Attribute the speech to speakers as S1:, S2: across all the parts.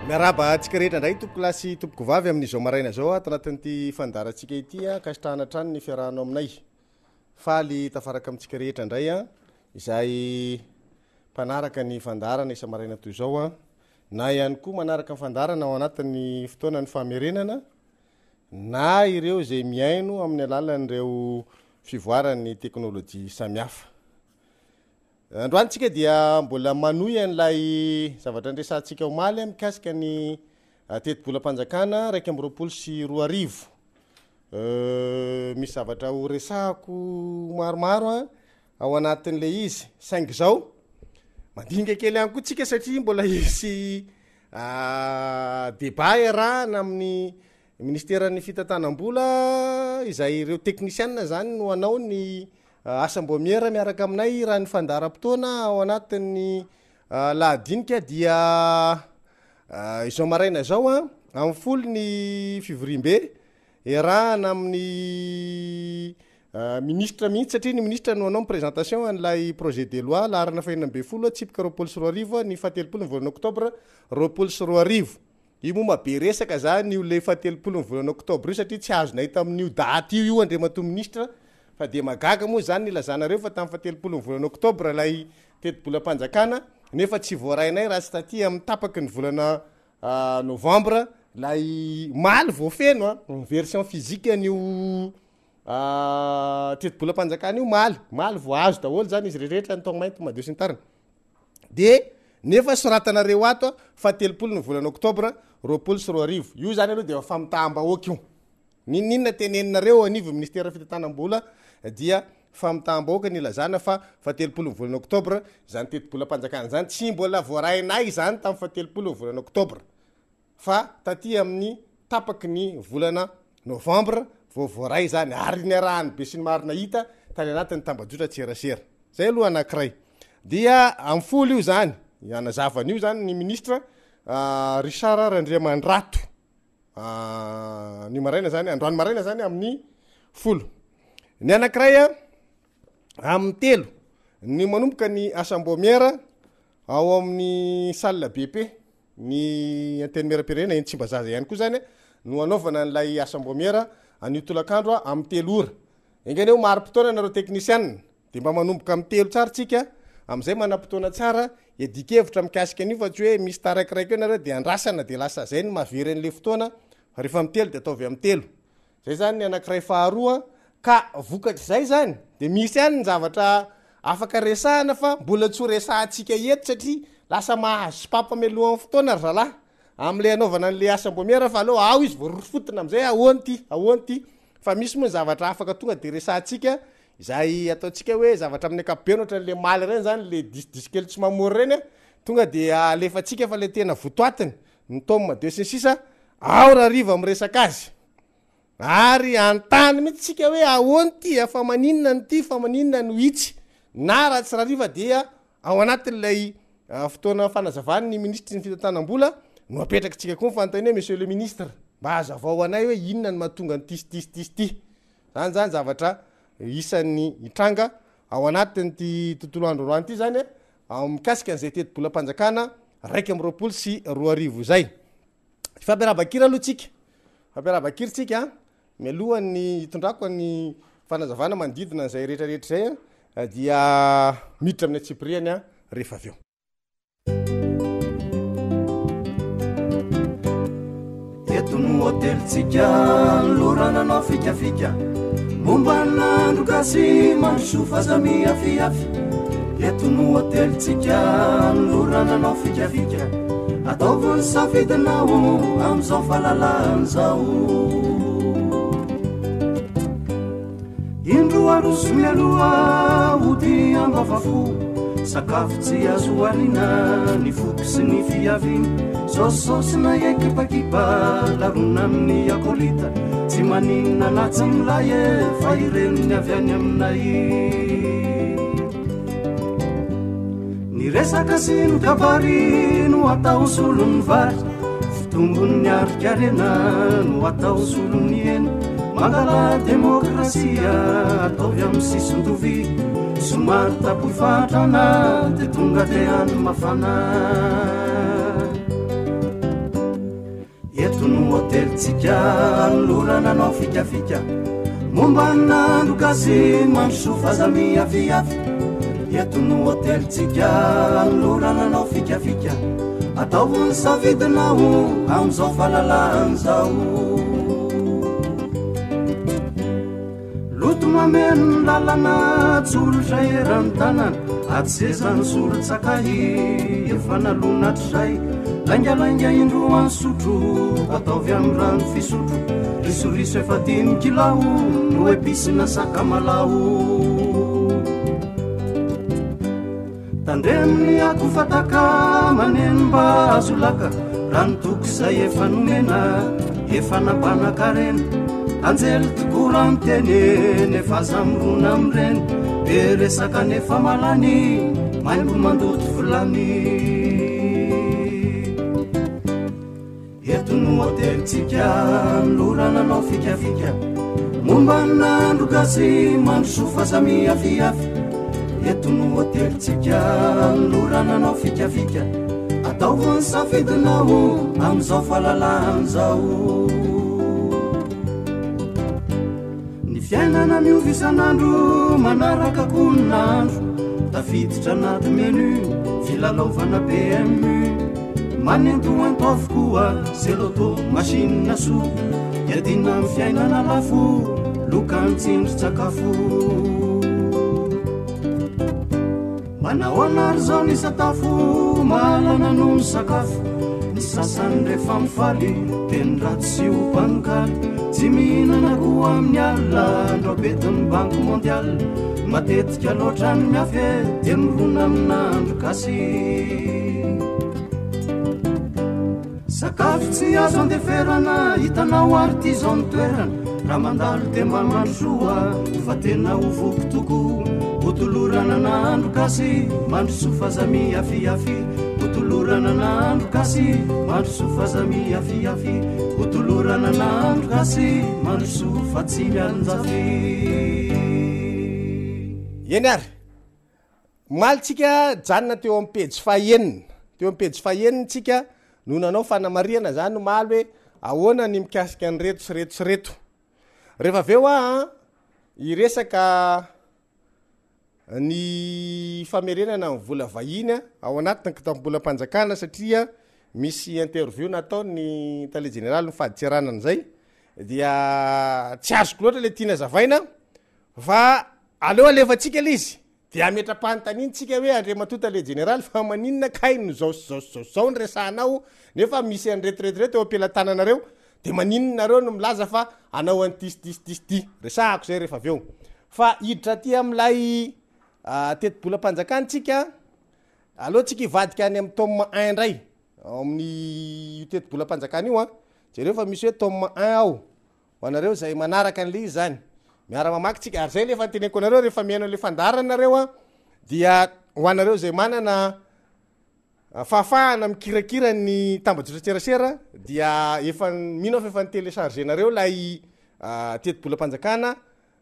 S1: Miaraba atsika rehetra ndray tompoko lasy tompoko vavy amin'izao maraina zao ato anatin'ity fandarantsika ity kasitrahana trano ny fiarahana aminay. Faly tafaraka amintsika rehetra ndray izay mpanaraka ny fandarana isa maraina toy zao na ihany koa manaraka ny fandarana ao anatin'ny fotoana ny famerenana na ireo zay miaino amin'ny alalan'ireo fivoaran'ny teknôlôjia samihafa. Androantsika dia mbola manoy an'ilay zavatra andresantsika omaly mikasika ny teti-bolam-panjakana 2024. Misy zavatra ho resahako maromaro ao anatin'le izy saingy zao mandinga kely ihany koa tsika satria mbola hisy débat iarahana amin'ny ministeran'ny fitantanam-bola izay ireo teknisianina zany no anao ny asambomiera miaraka aminay raha ny fandaram-potoana ao anatin'ny lahadinika dia izao maraina zao amin'ny folo ny fivoriam-be iarahana amin'ny ministre mihitsy satria ny ministre no anao présentation an'ilay projet de loi laharana fahinambe folo tsipika 24 ny 17 volana oktobra 24. Io momba be resaka zany io le 17 volana oktobra io satria tsy azonay tamin'io daty io andriamato ministre fa de magaga moa zany nilazanareo fa tamin'ny 17 volana oktobra lay teti-bolam-panjakana nefa tsy voarainay raha tsy taty amin'ny tapaky ny volana novembre lay maly voafeno version physique an'io teti-bolam-panjakana io maly voazo daholo zany izy rehetra ny taogno mainty madio sy ny tariny de nefa soratanareo ato fa 17 ny volana oktobra 24. Io zany aloha de efa famitaam-bahoaka io ninona teneninareo anivo ministera fitantanam-bola dia famitaam-bahoaka nilazana fa 17 ny volana oktobra zany teti-bolam-panjakana zany tsy mbola voarainay zany tamin'ny 17 ny volana oktobra fa taty amin'ny tapaky ny volana novembre voaray zany ary ny arahany be sy ny marina hita tany anatin'ny tambajotra tserasera zay aloha anankiray dia amin'ny folo io zany anazavany io zany ny ministre Richard Randriamandrato ny maraina zany androany maraina zany amin'ny folo ny anankiray amin'ny telo ny manomboka ny asambomiera ao amin'ny salle BP ny anteny mera-pirenena eny Tsimbazaza ihany koa zany no anaovana n'ilay asambomiera an'io tolakandro amin'ny 3 ora engany eo maro-potoana nareo teknisianina de mba manomboka amin'ny 3 tsara tsika am'izay manam-potoana tsara edikevitra mikasika an'io fa tsy hoe misy taraikiraiky eo nareo de andrasana de lasa zay ny mahavery an'le fotoana rehefa amin'ny 3 de ataovy amin'ny 3 zay zany ny anankiray faharoa ka vokatry zay zany de misy ihany ny zavatra afaka resahana fa mbola tsy ho resahantsika eto satria lasa mahazo spapa melohan'ny fotoana ry zalahy am'le anaovana an'le asambomiera fa aloha ao izy voarofotona am'izay ahoany ty fa misy moa ny zavatra afaka tonga de resahantsika izay ataontsika hoe zavatra amin'ny ankapobeny ohatran'le maly reny zany le disdisykely tsy mamory reny tonga de alefatsika fa le tena votoatiny ny toma de sy ny sisa ao raha riva am'resaka azy ary antany mihitsy tsika hoe ahoany ty fa maninona ny ty fa maninona no itsy na raha tsy raha riva dia ao anatin'lay fotoana fanazavany ny ministry ny fitantanam-bola no apetraky tsika koa fantany hoe monsieur le ministre mba hazavao anay hoe inona ny mahatonga ny tisy zany zavatra isan'ny hitranga ao anatin'ny ty tontolo androany ty zany mikasika an'izay teti-bolam-panjakana 2024 zay fampiarabakira aloha tsika fampiarabakiry tsika mialohan'ny hitondrako ny fanazavana manodidina n'izay rehetrarehetra zay dia miditra amin'ny atsipriany rehefa avy eo
S2: etony hotelitsika lorananao fikafika momba nandro gasy mandroso fazamiafiafy etony hotelitsika lorananao fikafika ataovany safidinao am'izao fahalalany zao indro aroso mialoha ody ambavafo sakafo tsy azo arina ny foky sy ny fiaviny sososina ekipakipa larona amin'ny akolita tsy maninona natsy milay fa ireniny avy any aminay ny resaka sy ny kabary no atao solon'ny vary fitombony arikarena no atao solon'ny ena mangala demokrasia ataovy amin'ny sisin-tovy somary tapoifatrana de tonga te any mafana hotelitsika lorananao fikafika momba nandro gasy mandroso fazamiafiafy etony hotelitsika lorananao fikafika ataovony savidinao am'izao falalan'izao loto mameno lalana tsolotra erany tanana aty zezany solotsakahy efa nalonatry zay laingalainga indroany sotro ataovy amin'ny rano fisotro risoriso efa 10 kilao no episina sakamalao tandreminy akofataka maneno mba azolaka rano toky zay efa nomena efa nampanakarena anjely tokora amiteneny efa zamorona amreny be resaka nefa malany maimbo mandoto volany etony hotelitsika lorananao fikafika momba nandro gasy mandroso fazamiafiafy etony hotelitsika lorananao fikafika ataovony safidinao am'izao falalan'izao ny fiainana miovy isan'andro manaraka koninandro tafiditra anaty menu filalaovana PMU manentoanto avokoa zeloto machine so iadina amin'ny fiainana lafo lokany tsindry-tsakafo manahoana ary zao ny satafo malana no ny sakafo ny sasany rehefa mifaly teny rato sy hompanokary tsy mihinana ko amin'ny alina andro abetin'ny banque mondiale matetika loatra ny miafy dia mirona amin'andro gasy sakafo tsy azo andeferana hitanao artisan toerana raha mandalo dia mba mandrosoa fa tena ho voky toko hotolorana n'andro gasy mandroso fazamiafiafy hotolorana n'andro gasy mandroso fazamiafiafy hotolorana n'andro gasy mandroso fatsily alinjafy
S1: eny ary malitsika janona teo amin'ny pejy fahenina teo amin'ny pejy fahenina tsika no nanao fanamariana zany no maly hoe ahoana ny mikasika ny reto sy reto sy reto rehefa aveo iresaka ny famerenana ny vola vahiny ao anatiny kitambolam-panjakana satria misy interview natao ny tale général ny faditseranana zay dia tsy azoko loatra le tiana zavaina fa aleo alefatsika le izy dia ametra-panontaniana tsika hoe andre matota le général fa maninona kaino zao ny resanao nefa misy an'retiretirety eo ampelantananareo de maninona nareo no milaza fa anao an'tisy resahako zay rehefa aveo fa hiditra ty am'lay tetibolam-panjakantsika aloha tsika ivadika any amin'ny tome 1 ndray amin'ny tetibolam-panjakana io jereo fa misy hoe tome 1 ao ho anareo zay manaraka an'le izy zany miara-mamaky tsika ary zay le fanteneko anareo rehefa mihaino le fandaranareo dia ho anareo zay manana fahafahana mikirakira ny tambajotra tserasera dia efa mino fa efa ny téléchargenareo lay tetibolam-panjakana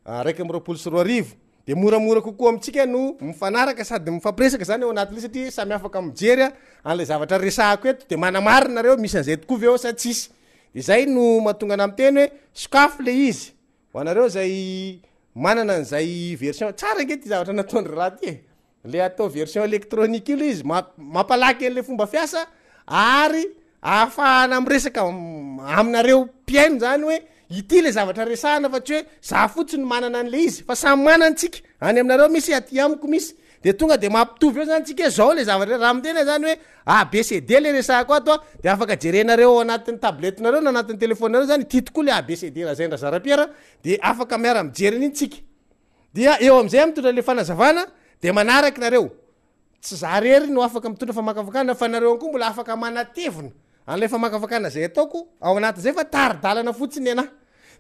S1: raiky amin'ny 24 de moramora kokoa amitsika no mifanaraka sady mifampiresaka zany ao anatin'le satria samy afaka mijery an'le zavatra resahako eto de manamarina reo misy an'izay tokoa veo sa tsisy de zay no mahatonga ana miteny hoe sokafo le izy ho anareo zay manana an'izay version tsara nge ty zavatra nataony raha ty le atao version électronique io le izy mampalaky an'le fomba fiasa ary ahafahana miresaka aminareo mpiaino zany hoe ity le zavatra resahana fa tsy hoe za fotsiny manana an'le izy fa samy manantsika any aminareo misy aty amiko misy de tonga de mampitovy eo zany tsika zao le zavatra raha mitena zany hoe ABCD le resahako ato de afaka jerenareo ao anatin'ny tabletinareo na anatin'ny telefoninareo zany ty tokoa le ABCD raha zay ndra zara-piara de afaka miara mijery an'iny tsika dia eo am'izay mitondra le fanazavana de manaraky nareo tsy za rery no afaka mitondra famakafakana fa nareo koa mbola afaka manatevina an'le famakafakana zay ataoko ao anaty zay fa taridalana fotsiny ana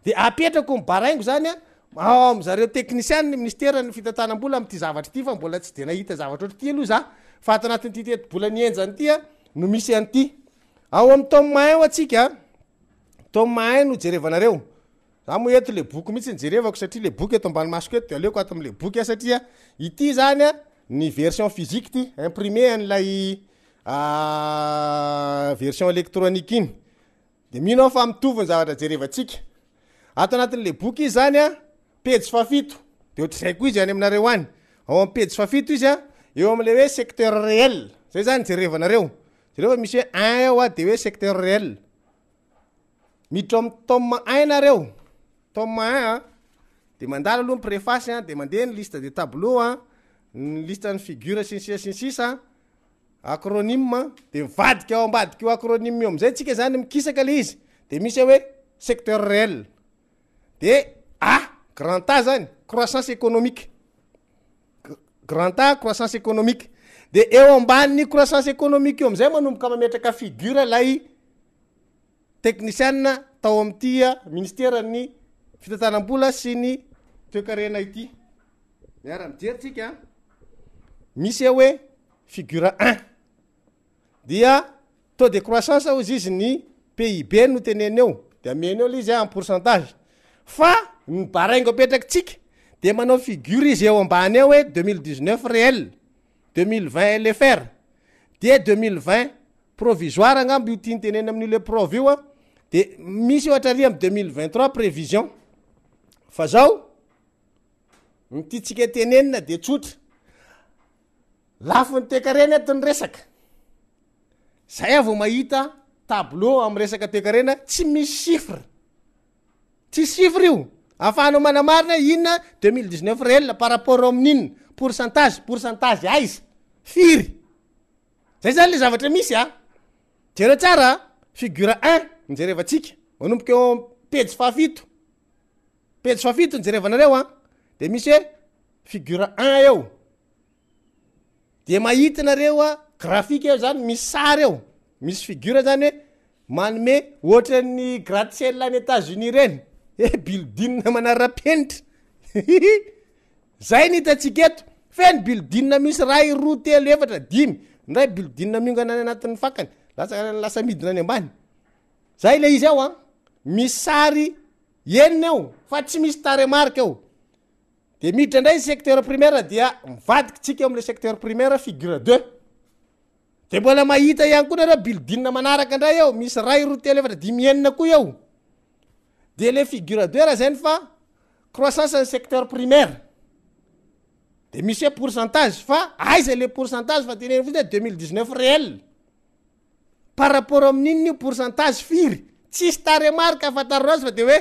S1: de apetrako mibaraingo zany ao am'zareo teknisiany ny ministera ny fitantanam-bola am'ty zavatra ty fa mbola tsy de nahita zavatra ohatry ty aloha za fa ato anatin'ty tetibola nienjany ty no misy an'ty ao amy tome 1 atsika tome 1 no jerevanareo za mo eto le boky mihitsy nyjerevako satria le boky eto ambany masoko eto de aleoko ato am'le boky satria ity zany ny version physique ty imprimé an'lay version électronique iny de minao fa mitovy ny zavatra jerevantsika ato anatin'le boky izy zany a pejy fafito de ohatr'izay koa izy any aminareo any ao amin'ny pejy fafito izy a eo am'le hoe secteur réel zay zany jerevanareo zareo fa misy hoe 1 eo a de hoe secteur réel miditra amin'ny tome 1 nareo tome 1 a de mandala aloha ny préface a de mandeha ny liste de tableau a ny liste ny figure sinsisa acronyme de mivadika ao ambadika io acronyme io am'izay tsika zany mikisaka le izy de misy hoe secteur réel de grand A zany croissance économique grand A croissance économique de eo ambaniny croissance économique io am'izay manomboka mametraka figure lay technicienne tao am'ty ministère ny fitantanam-bola sy ny toekarena ity miara-mijery tsika misy hoe figure 1 dia taux de croissance ozy izy ny PIB no teneny eo de ameny eo izy en pourcentage fa ny baraingo apetraky tsika de manao figure izy eo ambany eo hoe 2019 réel 2020 LFR de 2020 provisoire ngambo io tiany teneny amin'ile prov io a de misy ohatra ry amin'ny 2023 prévision fa zao ny tiatsika tenenina de tsotra lafiny toekarena etony resaka zay avo mahita tableau amin'ny resaka toekarena tsy misy chiffre tsy chiffre io afahanao manamarina inona 2019 réel par rapport amin'inona pourcentage aiza firy zay zany le zavatra misy jereo tsara figure 1 nijerevantsika manomboka eo pejy fafito nijerevanareo de misy hoe figure 1 eo de mahitanareo graphique eo zany misy sary eo misy figure zany hoe manome ohatran'ny gratte-ciel any États-Unis reny building manara-penitra zay nitatsika eto feny building misy ray 2 3 4 5 ndray building mingana any anatin'ny fakany lasa midina any ambany zay le izy ao misy sary enina eo fa tsy misy taremarque eo de miditra ndray secteur primaire dia mivadiky tsika eo am'le secteur primaire figure 2 de mbola mahita ihany koa nareo building manaraka ndray eo misy ray 2 3 4 5 enina koa eo de le figure 2 raha zany fa croissance ny secteur primaire de misy hoe pourcentage fa aiza le pourcentage fa teneny fotsiny 2019 réel par rapport amin'inny pourcentage firy tsisy taremarque afantaranazy fa de hoe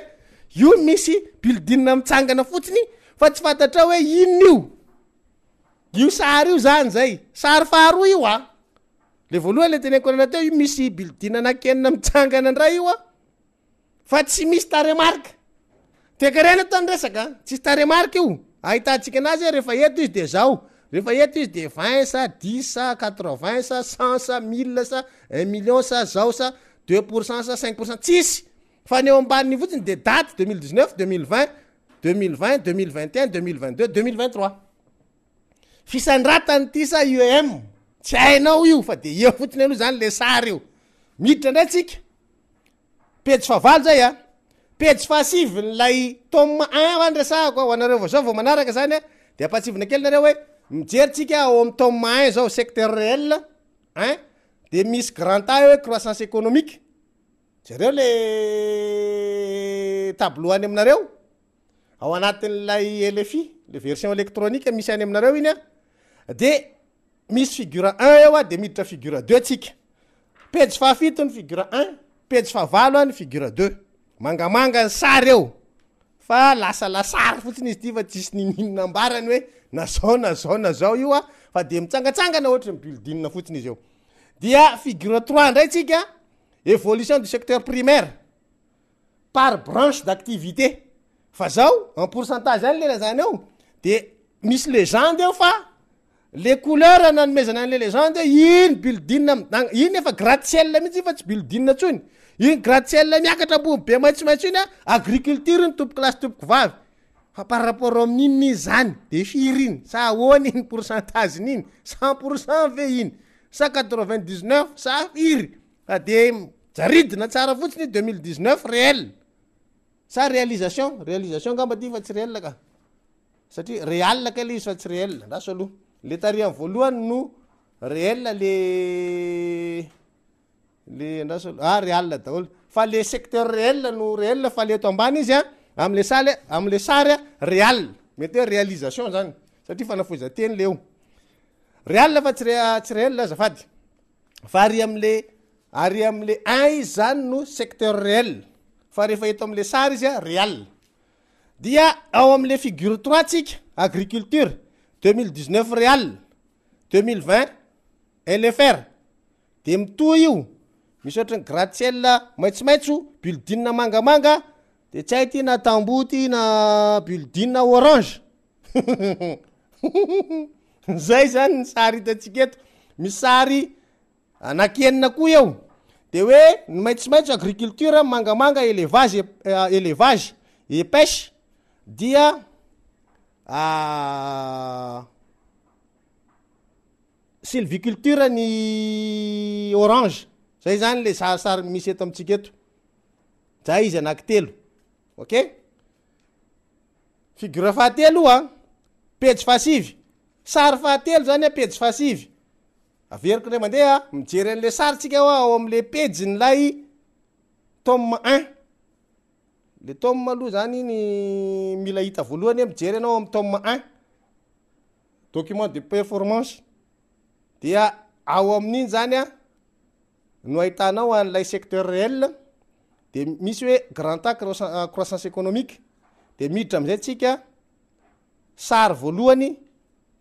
S1: io misy building mitsangana fotsiny fa tsy fantatra hoe inona io sary io zany zay sary faharoa io le voalohany le teneniko anana teo io misy building anankenina mitsangana ndray io fa tsy misy taremarque toekarena tany resaka tsisy taremarque io ahitantsika anazy rehefa eto izy de zao rehefa eto izy de 20 sa 10 sa 80 sa 100 sa 1000 sa 1 million sa zao sa 2% sa 5% tsisy fa ny eo ambaniny fotsiny de date 2019 2020 2020 2021 2022 2023 fisandratany ty sa UEM tsy hainao io fa de eo fotsiny aloha zany le sary io miditra ndray tsika pejy favalo zay pejy fahasiviny lay tome 1 andresahako ho anareo vao zao vao manaraka zany de apatsivina kely nareo hoe mijery tsika ao amin'ny tome 1 zao secteur réel de misy grand A hoe croissance économique jereo le tableau any aminareo ao anatin'lay LFI le version électronique misy any aminareo iny de misy figure 1 eo de miditra figure 2 tsika pejy fahafito ny figure 1 pejy fahavalo ny figure 2 mangamanga ny sary eo fa lasa lasary fotsiny izy ty fa tsisy ninina ambarany hoe na zao io fa de mitsangatsangana ohatra ny building fotsiny izy eo dia figure 3 ndray tsika évolution du secteur primaire par branche d'activité fa zao en pourcentage zany le zany eo de misy légende eo fa le couleur nanomezana an'le légende iny building iny efa gratte-ciel mihitsy fa tsy building tsony iny gratte-ciel miakatra ambony be maitsomaitso iny agriculture ny tompoky lasy tompoky vavy fa par rapport amin'iny izy zany de firy iny sa ahoana iny pourcentage iny 100% ve iny sa 99 sa firy fa de jaridina tsara fotsiny 2019 réel sa réalisation ngamba ty fa tsy réel ka satria réal ka le izy fa tsy réel ndaso aloha le tary amin'ny voalohany no réel le ndaso réal daholo fa le secteur réel no réel fa le eto ambany izy a amle sary réal mety hoe réalisation zany satria fanafozateny leo réal fa tsy réel azafady fa ary amle un izy zany no secteur réel fa rehefa eto amle sary izy a réal dia ao amle figure 3 tsika agriculture 2019 réal 2020 LFR de mitoa io misy ohatrany gratte-ciel maitsomaitso building mangamanga de tsy hay ty na tamboty na building orange zay zany ny sary hitatsika eto misy sary anakienina koa eo de hoe ny maitsomaitso agriculture mangamanga élevage et pêche dia sylviculture ny orange zay zany le sarisary misy eto amitsika eto zay izy anankitelo ok figure fahatelo a pejy fahasivy sary fahatelo zany a pejy fahasivy averiko ndray mandeha mijery an'le sary tsika ao amle pejy nylay tome 1 le tome aloha zany ny mila hita voalohany mijery anao amy tome 1 document de performance dia ao amin'iny zany a no ahitanao an'lay secteur réel de misy hoe grand A croissance économique de miditra amizay tsika sary voalohany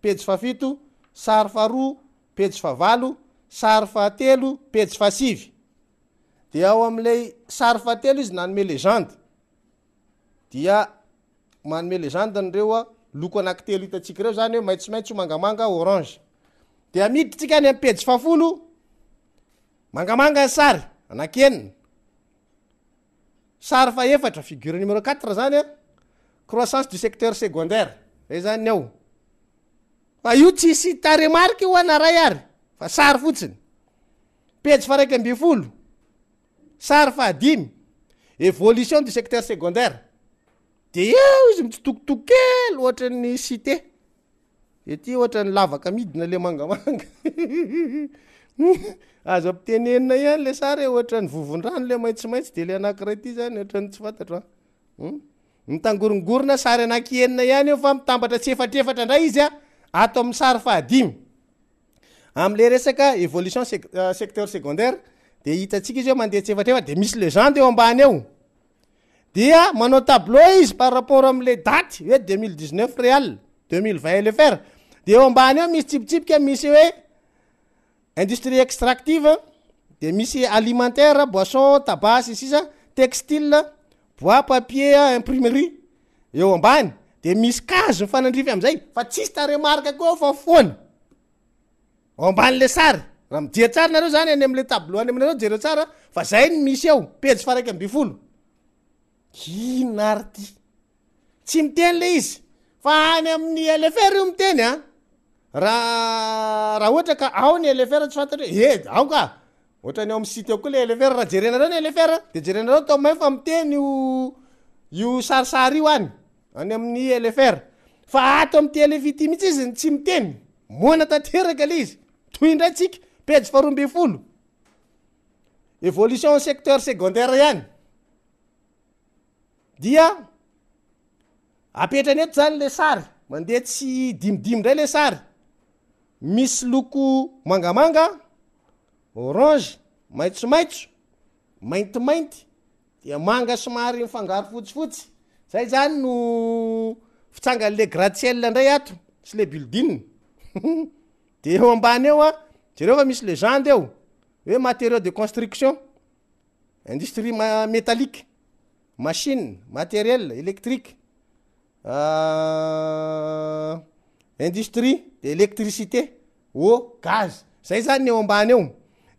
S1: pejy fahafito sary faharoa pejy fahavalo sary fahatelo pejy fahasivy de ao amlay sary fahatelo izy nanome légende dia manome légende nyreo loko anankitelo hitatsika reo zany hoe maitsomaitso mangamanga orange de amiditra tsika any amy pejy fahafolo mangamanga ny sary anakenina sary faefatra figure numéro 4 zany a croissance du secteur secondaire zay zany ao fa io tsisy taremarky ho anaray ary fa sary fotsiny pejy faraiky amby folo sary fahadimy évolution du secteur secondaire de eo izy mitsitokotoko kely ohatrany cité ety ohatrany lavaka midina le mangamanga azo ampitenenina ihany le sary ohatrany vovondrano le maitsomaitso de le anankiray ty zany ohatrany tsy fantatro mitangorongorona sary anankienina ihany eo fa mitambatra tsy efatrefatra indray izy a ato amin'ny sary fahadimy amle resaka évolution secteur secondaire de hitatsika izy hoe mandeha tsy efatrefatra de misy légende eo ambany eo dia manao tableau izy par rapport amle daty hoe 2019 réal 2020 LFR de eo ambany eo misy tsipitsipika misy hoe industrie extractive de misy alimentaire boisson tabac sisa textile bois papier imprimerie eo ambany de misy kazo fanandrify amizay fa tsisy taremarka koa fa foana ao ambany le sary raha mijery tsara nareo zany any amle tableau any aminareo jereo tsara fa zay ny misy eo pejy faraiky amby folo inary ty tsy miteny le izy fa any amin'ny LFR io miteny a raha ohatra ka ao ny LFR tsy fantatra ao ka ohatrany ao amy site ao koa le LFR raha jerenareo ny LFR de jerenareo tao may fa miteny io sarisary io any amin'ny LFR fa ato amy televity mitsy izy tsy miteny moana tanteraka le izy toy indray tsika pejy faharoamby folo évolution secteur secondaire ihany dia apetrany eto zany le sary mandeha tsy dimidimy ndray le sary misy loko mangamanga orange maitsomaitso maintimainty dia manga somary mifangaro fotsifotsy zay zany no fitsangan'le gratte-ciel ndray ato sy le building de eo ambany eo a jereo fa misy légende eo hoe matériaux de construction industrie métallique machine matériel électrique industrie de électricité eau gaz zay zany eo ambany eo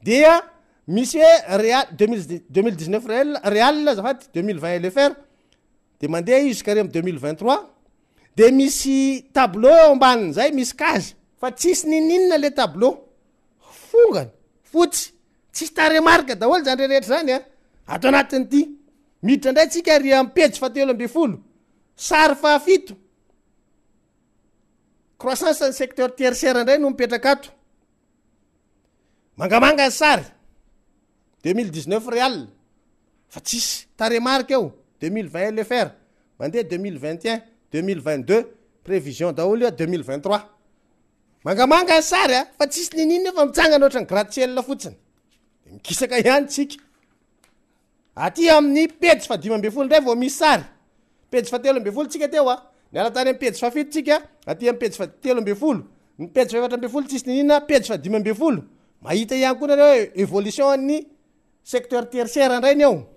S1: dia misy hoe réal 2019 réal zafady 2020 LFR de mandeha izy jusqu'à 2023 de misy tableau eo ambaniny zay misy gaz fa tsisy nininina le tableau fongany fotsy tsisy taremarka daholo zany rehetra zany a ato anatiny ty miditra ndray tsika ary amy pejy fahatelo amby folo sary fahafito croissance ny secteur tertiaire ndray no mipetraka ato mangamanga ny sary 2019 réal fa tsisy taremarka eo 2020 LFR mandeha 2021 2022 prévision daholo 2023 mangamanga sary fa tsisy ninina fa mitsangana ohatrany gratte-ciel fotsiny mikisaka ihany tsika aty amin'ny pejy fa 5 ndray vao misy sary pejy fa 13 tsika teo niala tany amin'ny pejy fa 7 tsika aty amin'ny pejy fa 13 ny pejy fa 14 tsisy ninina pejy fa 15 mahita ihany koa nareo évolution ny secteur tertiaire ndray ny eo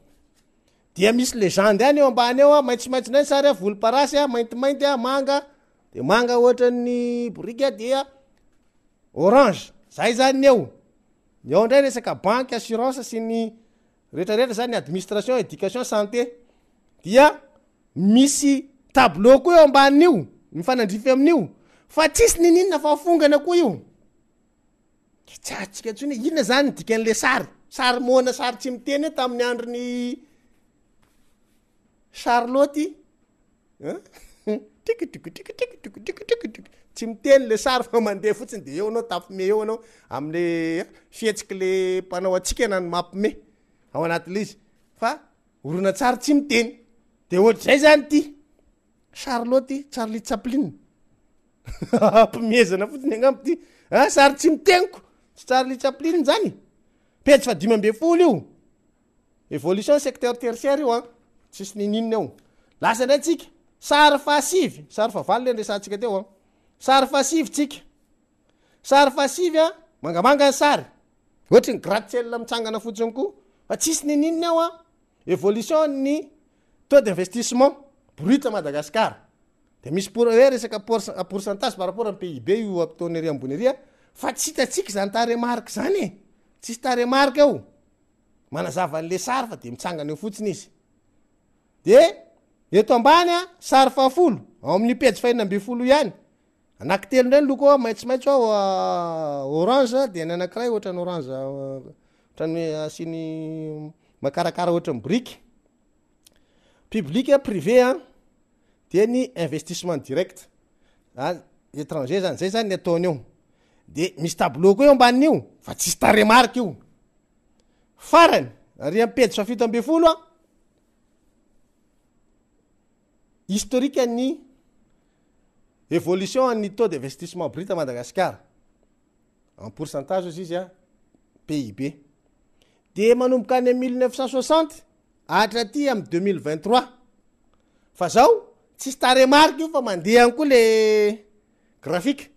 S1: dia misy légende any eo ambany eo maitsomaitso ndray sary volomparasy maintimainty manga de manga ohatran'ny brika dia orange zay zany eo ndray resaka banque assurance sy ny rehetrarehetra zany administration éducation santé dia misy tableau koa eo ambanin'io mifanandrify amin'io fa tsisy ninina fa fongana koa io tsatsika tsony inona zany dikan'le sary mona sary tsy miteny tamin'ny androny Charlotte tsy miteny le sary fa mandeha fotsiny de eo anao tapime eo anao amle fietsiky le mpanao atsika nany mampime ao anatin'le izy fa oronatsary tsy miteny de ohatr'izay zany ty Charlotte Charlie Chaplin pimezana fotsiny agnampo ty sary tsy miteniko tsy Charlie Chaplin zany pejy fa 15 io évolution secteur tertiaire io tsisy ninina eo lasa ndray tsika sary fasivy sary fa valo le resantsika teo sary fasivy tsika sary fasivy mangamanga ny sary ohatry ny gratte-ciel mitsangana fotsiny koa fa tsisy ninina eo évolution ny taux d'investissement brut Madagascar de misy pour hoe resaka pourcentage par rapport amin'ny PIB io ataony ery ambony ery fa tsy hitatsika zany taremarque zany tsisy taremarque eo manazava an'le sary fa de mitsangana eo fotsiny izy de eto ambany sary fahafolo ao amin'ny pejy fa 12 ihany anankitelo ndray loko maitsomaitso orange de ny anankiray ohatrany orange ohatrany asiny makarakara ohatrany brique public privé de ny investissement direct étranger zany zay zany ny ataony eo de misy tableau koa eo ambanin'io fa tsisy taremarque io farany ary amin'ny pejy fa 17 historique ny évolution ny taux d'investissement brut Madagascar en pourcentage izy PIB de manomboka any 1960 hatraty amin'ny 2023 fa zao tsisy taremarque io fa mandeha any koa le graphique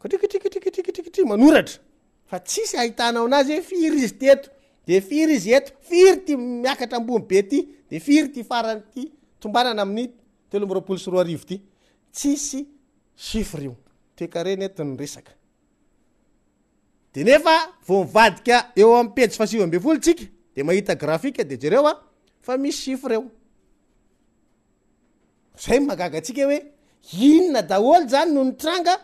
S1: kotrikitry manoratra fa tsisy ahitanao anazy hoe firy izy teto de firy izy eto firy ty miakatra ambony be ty de firy ty farany ty tombanana amin'ny 320 ty tsisy chiffre io toekareny etony resaka de nefa vao mivadika eo amin'ny pejy fa 17 tsika de mahita graphique de jereo fa misy chiffre eo zay magagatsika hoe inona daholo zany no nitranga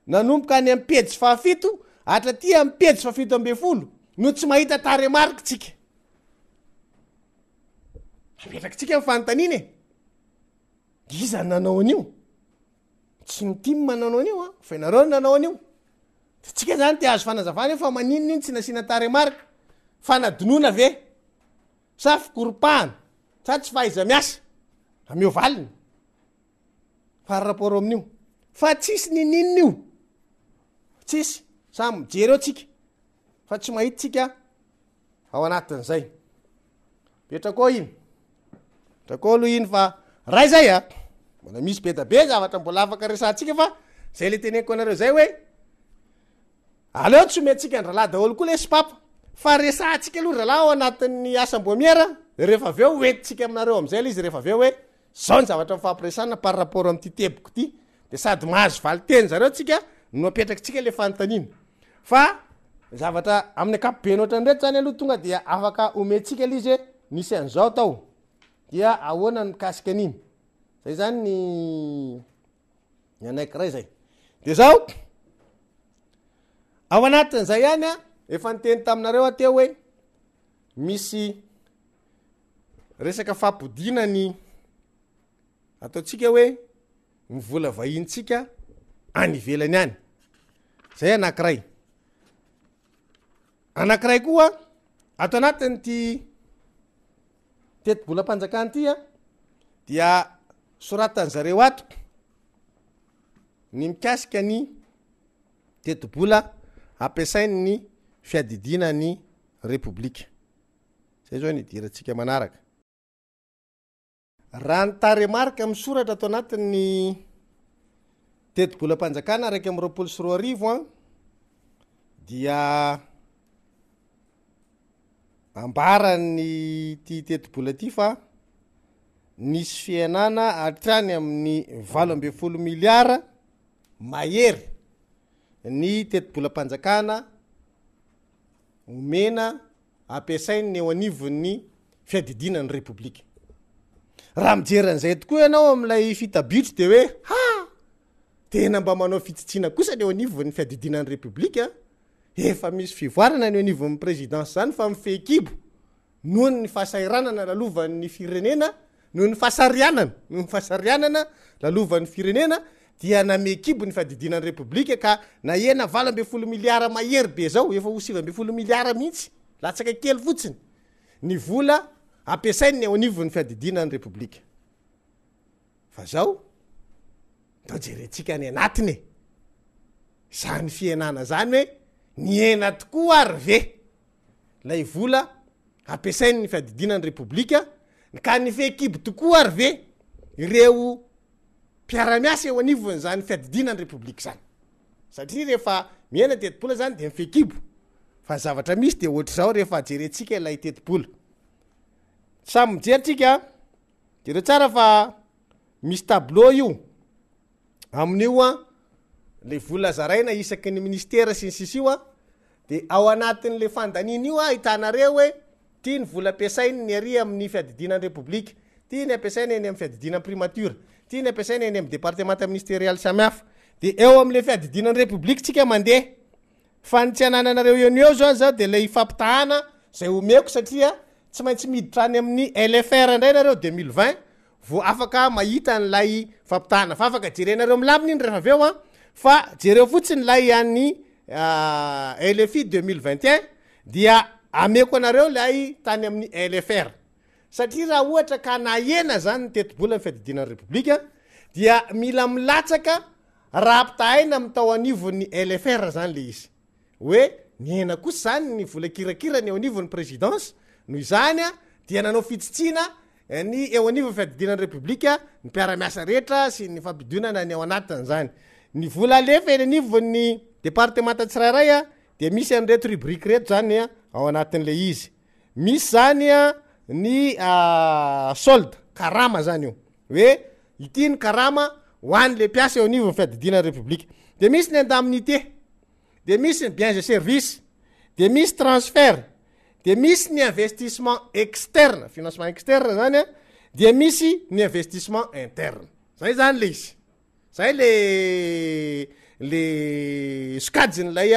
S1: nanomboka any amin'ny pejy fa 7 hatraty amin'ny pejy fa 17 no tsy mahita taremarque tsika apetraky tsika mifanotaniny iza nanao an'io tsy mitimy manao an'io fa nareo nanao an'io de tsika zany ty azo fanazavana fa maninona iny tsy nasina taremarque fa nadinoana ve sa fikoropahana sa tsy fahaiza miasa ameo valiny par rapport amin'io fa tsisy ninina io tsisy sa mijery eo tsika fa tsy mahita tsika ao anatin'izay petrako iny petrako aloha iny fa ray zay mbola misy betabe zavatra mbola afaka resantsika fa zay le teneko anareo zay hoe aleo tsy omentsika andralahy daholo koa le sipapa fa resantsika aloha ralahy ao anatin'ny asam-bomiera rehefa aveo hoentitsika aminareo am'izay le izy rehefa aveo hoe zao ny zavatra mifampiresana par rapport am'ty teboko ty de sady mahazo valiteny zareo tsika no apetraky tsika le fanotanina fa zavatra amin'ny akapobe ohatran'reto zany aloha tonga dia afaka omentsika le izy hoe nisy an'izao tao dia ahoana mikasika an'iny zay zany ny anaikiray zay de zao ao anatin'izay ihany efa niteny taminareo ateo hoe misy resaka fampodina ny ataotsika hoe mivola vahintsika any ivelany any zay anankiray koa atao anatiny ty teti-bolam-panjakana ty dia soratan'zareo ato ny mikasika ny teti-bola ampiasainy ny fiadidina ny repoblika. Zay zao nidirantsika manaraka. Raha ny taremarika misoratra ato anatin'ny teti-bolam-panjakana araiky amin'ny 24 dia ambarany ty teti-bola ty fa nisy fiainana hatrany amin'ny 80 miliara mahery ny teti-bolam-panjakana omena ampiasainy eo anivon'ny fiadidinan'ny repoblika. Raha mijeran'izay tokoa ianao amin'ilay fitabitry de hoe tena mba manao fitsitsina kosa ny eo anivon'ny fiadidinan'ny repoblika, efa misy fivoarana ny eo anivon'ny présidence zany fa mifekibo noho ny fahasairanana lalovan'ny firenena, noho ny fahasarianana lalovan'ny firenena dia namekibo ny fiadidinan'ny repoblika ka na ena 80 miliara mahery be zao, efa ho 70 miliara mihitsy latsaka kely fotsiny ny vola ampiasainy eo anivon'ny fiadidinan'ny repoblika. Fa zao tao jerentsika ny anatiny zany fiainana zany hoe niena tokoa ary ve lay vola ampiasainy ny fiadidinan'ny repoblika ka ny fekibo tokoa ary ve ireo mpiara-miasa eo anivony zany fiadidinan'ny repoblika zany. Satria rehefa miaina teti-bola zany de mifekibo, fa zavatra misy de ohatra zao rehefa jerentsika ilay teti-bola. Samy mijeritsika jereo tsara fa misy tableau io amin'io le vola zaraina isaky ny ministera sy ny sisy io de ao anatin'le fandaniny io hitanareo hoe ty ny vola ampiasainy ny ary amin'ny fiadidinan'ny repoblika, ty ny ampiasainy eny amin'ny fiadidinan'ny primature, ty ny ampiasainy eny amin'ny département ministériel samihafa. De eo amin'le fiadidinan'ny repoblika tsika mandeha fa ny tsy anananareo eo zao zao de le ifampitahana zay omeko satria tsy maintsy miditra any amin'ny LFR indray nareo 2020 vo afaka mahita n'lay fampitahana, fa afaka jerenareo milaminy iny rehefa aveo fa jereo fotsiny lay an'ny LFI 2021 dia ameko anareo lay tany amin'ny LFR. Satria raha ohatra ka nahena zany ny teti-bola ny fiadidinan'ny repoblika dia mila milatsaka raha ampitahaina amin'ny tao anivon'ny LFR zany le izy hoe niena kosa zany ny vola kirakira ny eo anivon'ny présidence, noho izany dia nanao fitsitsina ny eo anivon'ny fiadidinan'ny repoblika ny mpiara-miasa rehetra sy ny fampidonana ny ao anatiny zany. Ny vola alefa eny anivon'ny département tsirairay de misy an'reto rubrique reto zany ao anatin'le izy. Misy zany ny solde karama zany io hoe ity ny karama ho an'le mpiasa eo anivon'ny fiadidinan'ny repoblika. De misy ny indemnité, de misy ny biens et services, de misy transfert, de misy ny investissement externe, financement externe zany de misy ny investissement interne. Zay zany le izy. Zay le sokajin'lay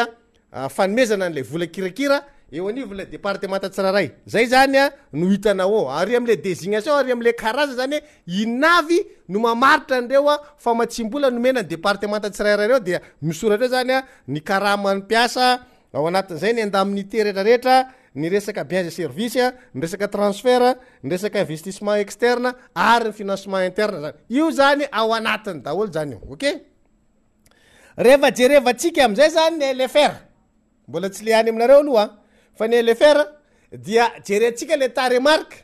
S1: fanomezana an'le vola kirakira eo anivon'le département tsirairay. Zay zany no hitanao ary am'le désignation ary am'le karaza zany inavy no mamaritra an'reo fa matsimbola nomena ny département tsirairay reo dia misoratra zany ny karaman'ny mpiasa ao anatin'izay ny indemnité rehetrarehetra, ny resaka biens et services, ny resaka transfert, ny resaka investissement externe ary ny financement interne zany. Io zany ao anatiny daholo zany io. Okay? Rehefa jerevantsika am'izay zany ny LFR, mbola tsy le any aminareo aloha fa ny LFR dia jerentsika le taremarika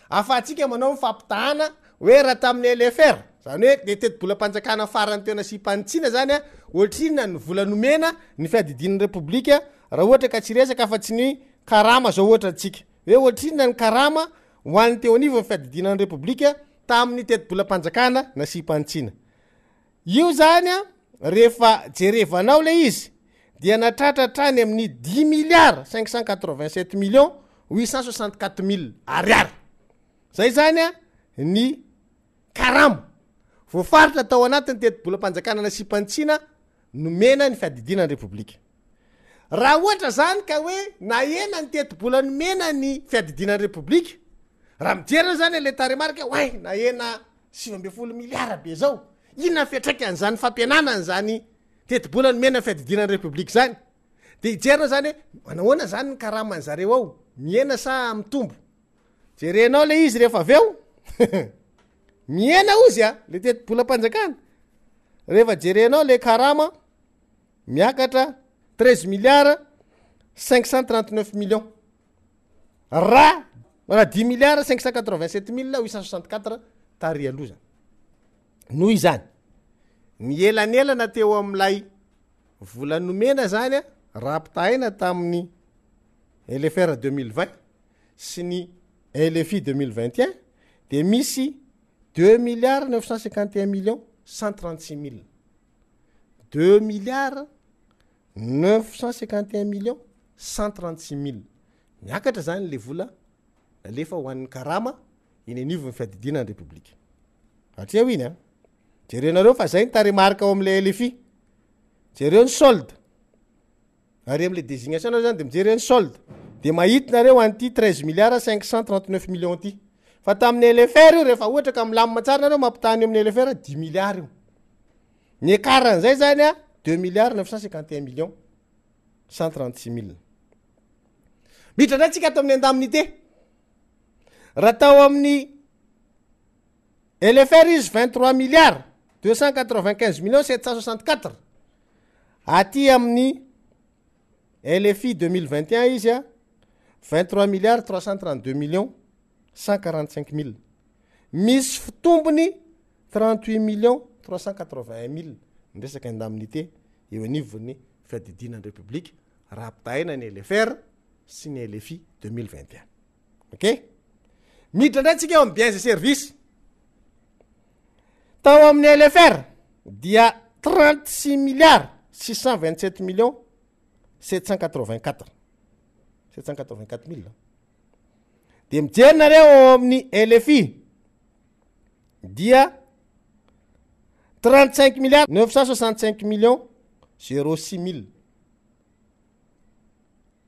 S1: afahantsika manao mifampitahana hoe raha tamin'ny LFR zany hoe le teti-bolam-panjakana farany teo nasipanitsiana zany ohatrina ny vola nomena ny fiadidinan'ny repoblika raha ohatra ka tsy resaka fa tsy ny karama zao ohatra antsika hoe ohatrina ny karama ho an'ny teo anivon'ny fiadidinan'ny repoblika tamin'ny teti-bolam-panjakana nasipanitsiana. Io zany rehefa jerevanao le izy dia natratratrany amin'ny 10 milliards 587 millions 864 000 ariary. Zay zany ny karama voafaritra tao anatin'ny teti-bolam-panjakana nasipanitsiana nomena ny fiadidinan'ny repoblika. Raha ohatra zany ka hoe nahena ny teti-bola nomena ny fiadidinan'ny repoblika, raha mijerina zany le taremarika way nahena 70 miliara be zao, inona fiatraika an'izany fampianana an'izany teti-bola nomena ny fiadidinan'ny repoblika zany, de hijerina zany hoe manahoana zany ny karaman'zareo ao miena sa mitombo. jerenao le izy rehefa aveo miena ozy a le tetibolam-panjakana rehefa jerenao le karama miakatra 13 milliards 539 millions raha 10 milliards 587 mille 864 tary aloza noho izany ny elanelana teo am'lay volanomena zany a rapitaina tamin'ny LFR 2020 sy ny LFI 2021 de misy 2 milliards 951 millions 136 mille 2 milliards 951 millions 136 mille miakatra zany le vola alefa ho an'ny karama iny anivo ny fiadidinany république atria iny a jerenareo fa zay ny tarimarika ao am'le LFI jereo ny solde ary am'le désignation zany de mijery ny solde de mahitinareo an'ty 13 milliards 539 millions ty fa tamin'ny LFR io rehefa ohatra ka milamina tsara nareo mampitany amin'ny LFR 10 milliards io ny écartn'zay zany a 2 milliards 951 millions 136 mille mitra ndray tsika ato amin'ny andamin'ité raha tao amin'ny LFR izy 23 milliards 295 millions 764 aty amin'ny LFI 2021 izy a 23 milliards 332 millions 145 mille misy fitombony 38 millions 381 mille ndresaka andamin'ité eo anivony fiadidinany république rapitaina ny LFR sy ny LFI 2021 ok midra ndray tsika eo amin'ny biens et services tao amin'ny LFR dia 36 milliards 627 millions 784 mille de mijery nareo ao amin'ny LFI dia 35 milliards 965 millions 06 mille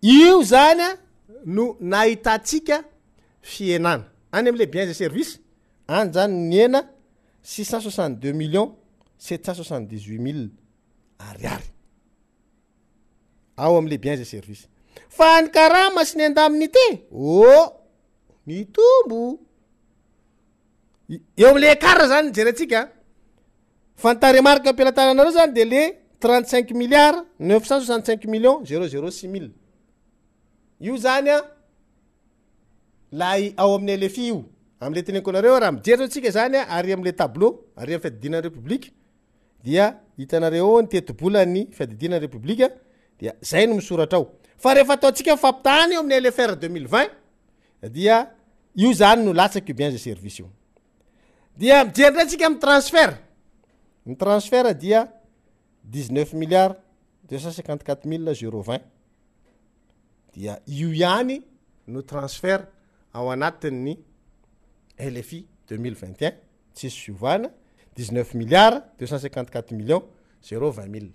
S1: io zany no nahitatsika fienana any am'le biens et services any zany niena 662 millions 778 mille ariary ao am'le biens et services fa ny karama sy ny andamin'ité ny tombo eo am'le écart zany jerentsika fa nytaremarika ampilatananareo zany de le 35 milliards 965 millions 006 mille io zany a lay ao amin'ny LFI io am'le teneniko nareo raha mijery zao tsika zany a ary am'le tableau ary am'y fiadidinany république dia hitanareo ny tetibolan'ny fiadidinany république dia zay no misoratra ao fa rehefa ataotsika fampitany eo amin'ny LFR 2020 dia io zany no latsaky io biens et services io dia mijery ndray tsika amin'ny transfert ny transfert dia 19 milliards 254 mille 020 dia io ihany no transfert ao anatin'ny LFI 2021 tsisy fiovana 19 milliards 254 millions 020 mille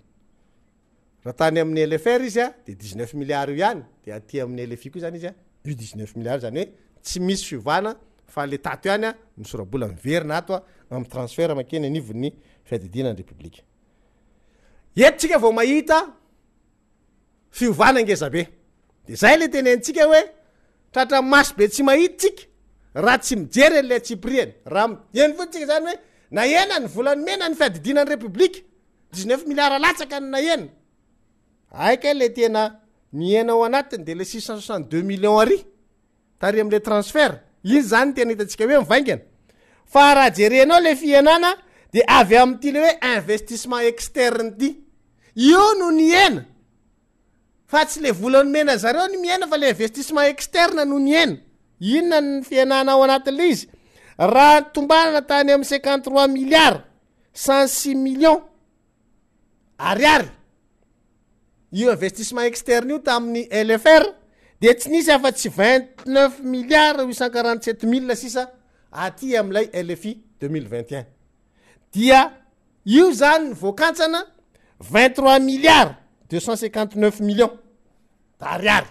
S1: raha tany amin'ny LFR izy a de 19 milliards io ihany de aty amin'ny LFI koa zany izy a io 19 milliards zany hoe tsy misy fiovana fa le tato ihany a misorabola miverina ato a amin'ny transfert makeny anivon'ny fiadidinany république etotsika vao mahita fiovana ngezabe de zay le tenentsika hoe tratra maso be tsy mahitsika raha tsy mijery le tsipriany raha eny fotsika zany hoe na ena ny volany mena ny fiadidinany république 19 milliards latsaka ny na ena aika le tena miena ao anatiny de le 662 millions ary tary am'le transfert iny zany tena hitatsika hoe mivaingana fa raha jerenao le fienana de avy am'ty le hoe investissement externe ty io no ny ena fa tsy le volany mena zareo ny miena fa le investissement externe no ny ena inona ny fienana ao anatin'le izy raha tombanana tany amin'ny 53 milliards 106 millions ariary io investissement externe io tamin'ny LFR de tsy nisy afa-tsy 29 milliards 847 mille sisa aty am'lay LFI 2021 dia io zany voakantsana 23 milliards 259 millions ariary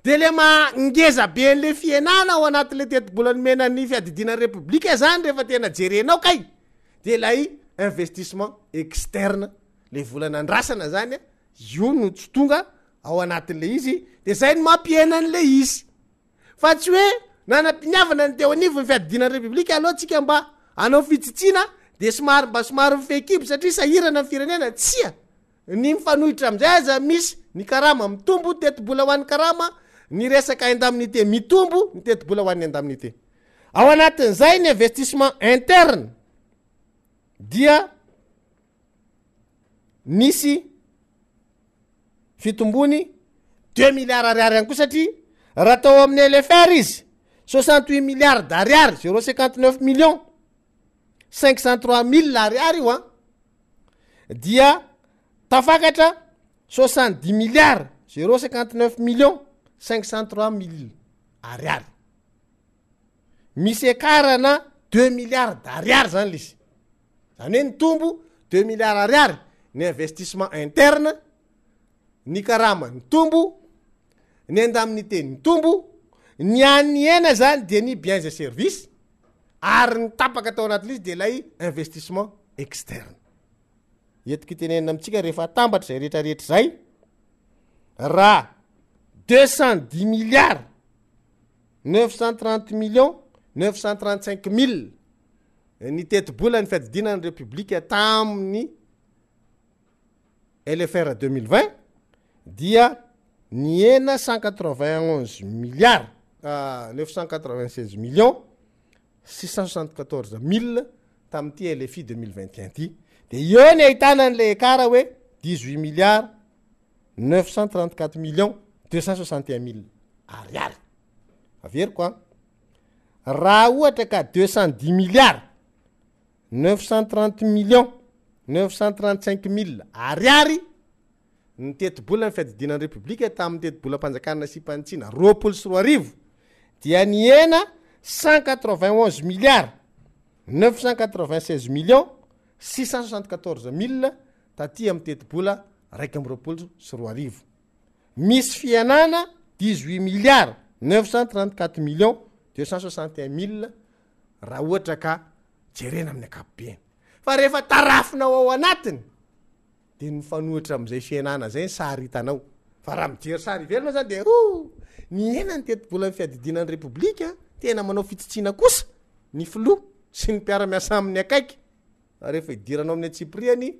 S1: de le mangeza be an'le fienana ao anatin'le tetibolany menany fiadidinany république zany rehefa tena jerenao kay de lay investissement externe le volana andrasana zany io no tsy tonga ao anatin'le izy de zay no mampienan'le izy fa tsy hoe nanam-piniavana ny teo anivo ny fiadidinan'ny repoblika alohantsika mba anao fitsitsina de somary mifekibo satria sahirana ny firenena tsia ny mifanohitra am'izay aza misy ny karama mitombo tetibola ho an'ny karama ny resaka indemnité mitombo ny tetibola ho an'ny indemnité ao anatin'izay ny investissement interne dia nisy fitombony 2 milliards ariary ihany koa satria raha tao amin'ny LFR izy 68 milliards d'ariary 0,59 millions 503 000 ariary io dia tafakatra 70 milliards 0,59 millions 503 000 ariary misy ekarana 2 milliards d'ariary zany lizy zany hoe ny tombo 2 milliards ariary ny investissement interne ny karama ny tombo ny indemnité ny tombo ny aniena zany de ny biens et services ary ny tapaka tao anatin'izy de lay investissement externe etiky tenenina amitsika rehefa tambatra zay rehetrarehetra zay raha 210 milliards 930 millions 935 000 ny tetibola ny fiadidinan'ny république tamin'ny LFR 2020 dia ny ena 191 milliards 996 millions 674 000 tamin'ity LFI 2021 ty de eo ny ahitana an'le ekara hoe 18 milliards 934 millions 261 000 ariary averiko raha ohatra ka 210 milliards 930 millions 935 000 ariary ny tetibola ny fiadidinan'ny république tamin'ny tetibola mpanjakana sy mpanitsina 24 dia ny ena 191 milliards 996 millions 674 000 taty amin'ny tetibola 124 misy fianana 18 milliards 934 millions 261 000 raha ohatra ka jerena amin'ny akapobeny fa rehefa tarafinao ao anatiny de ny fanohitra am'izay fianana zay sary hitanao fa raha mijery sary ivelona zany de ny ena ny tetibola ny fiadidinan'ny république tena manao fitsitsina kosa ny filoha sy ny mpiara-miasa amin'ny akaiky rehefa idiranao amin'ny atsipriany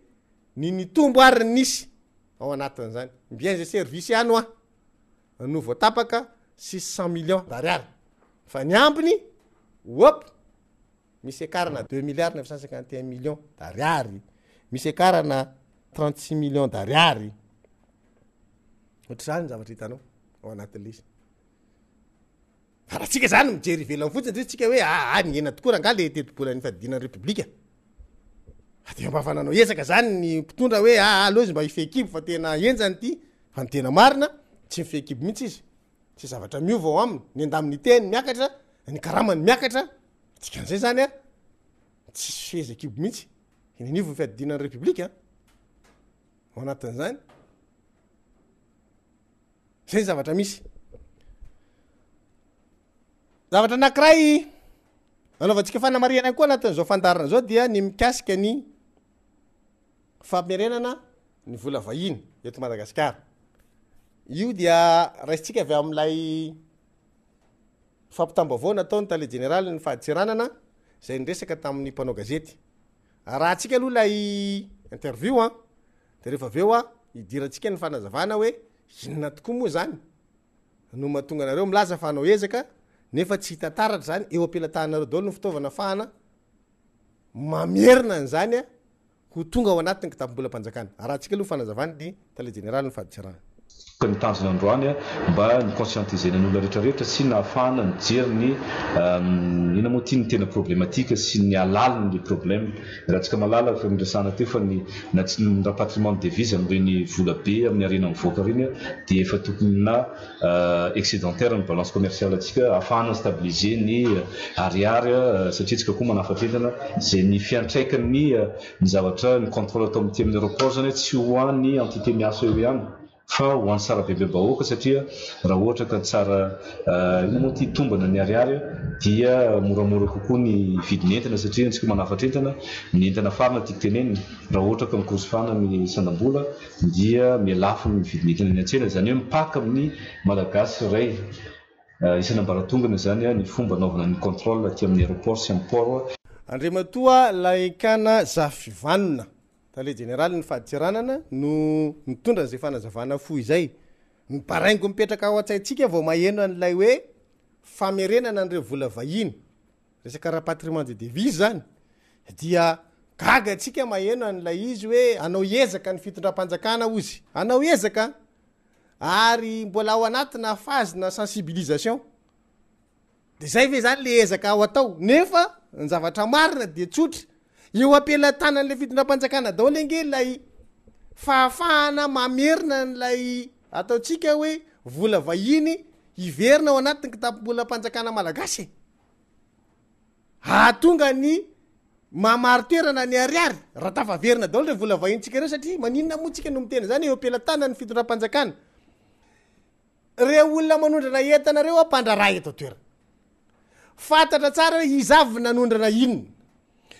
S1: ny tombo ary nisy ao anatin' zany biens et services ihany no voatapaka 600 millions d'ariary fa ny ambiny misy ekarana 2 milliards 951 millions d'ariary misy ekarana 36 millions d'ariary ohatry zany zavatra hitanao ao anatin'le izy fa raha tsika zany mijery ivelany fotsiny ndre tsika hoe ny ena tokoa raha nga le tetibola ny fiadidinan'ny république de mba fananao ezaka zany ny mpitondra hoe alozy mba ifekibo fa tena enjany ty fa ny tena marina tsy mifekibo mihitsy izy tsy zavatra miova ao aminy ny indemnité ny miakatra ny karama ny miakatra tsika an'izay zany tsy fezakibo mihitsy inivo ny fiadidinan'ny république ao anatin'izany zay zavatra misy zavatra anankiray anaovantsika fanamariana koa anatin'izao fandarana zao dia ny mikasika ny fampirenana ny vola vahiny eto Madagasikara io dia raisitsika avy am'ilay fampitambavao nataony tale général ny fahaditsiranana zay nyresaka tamin'ny mpanao gazety raha atsika aloha lay interview de rehefa aveo idiratsika ny fanazavana hoe inona tokoa moa zany no mahatonga anareo milaza fa hanao ezaka nefa tsy hitataratra zany eo ampelantahanareo daholo ny fitaovana fahana mamerina an'zany ho tonga ao anatin'ny kitapo-bola mpanjakana raha atsika aloha fanazavany ny tale général ny fahaditsiranana
S3: ka nitanjona androany mba ny conscientisena ny olona rehetrarehetra sy nahafahana nijery ny ina moa ty ny tena problématique sy ny alaliny le problème raha tsika malala fa miresana teo fa ny raha patrimoine devise amin'ireny vola be amin'ny arena mivoaka reny dia efa tokony na excédentaire ny balance commerciale atsika ahafahana stabiliser ny ariary satria tsika koa manafatentana zay ny fiantraikany ny zavatra ny contrôle atao amin'ity amin'ny aéroport zany tsy hoan'ny entité miasa eo ihany fa ho an'ny tsara bebe bahoaka satria raha ohatra ka tsara ina moa ty tombana ny ariary dia moramora kokoa ny vidin'entana satria antsika manafatrentana ny entana farina tiako teneniny raha ohatra ka mikorosofana ny sandam-bola dia mialafo ny vidin'entana ny antsena zany hoe mipaka amin'ny malagasy ray isana mbaratongana zany ny fomba naovana ny contrôle aty amin'ny aéroport sy amin'ny port
S1: andrimatoa laikana zafivanona tale général ny fahatiranana no mitondra zay fanazavana fo izay ny paraingo mipetraka ao an-tsaintsika vao maheno an'ilay hoe famerenana an'ireo vola vahiny resaka raha patrimoine de devise zany dia gaga atsika maheno an'ilay izy hoe anao ezaka ny fitondram-panjakana ozy anao ezaka ary mbola ao anatina phase na sensibilisation de zay ve zany le ezaka ao atao nefa ny zavatra marina de tsotra eo ampelantanan'le fitondram-panjakana daholo ange lay fahafahana mamerina n'lay ataotsika hoe vola vahiny iverina ao anatiny kitapo-bolam-panjakana malagasy hatonga ny mamaritoerana ny ariary raha tafaverina daholo re vola vahintsika reo satria maninona moa tsika no mitena zany eo ampelantanany ny fitondram-panjakana re olona manondrana entanareo ampandrara eto toerana fantatra tsara hoe izavy nanondrana inona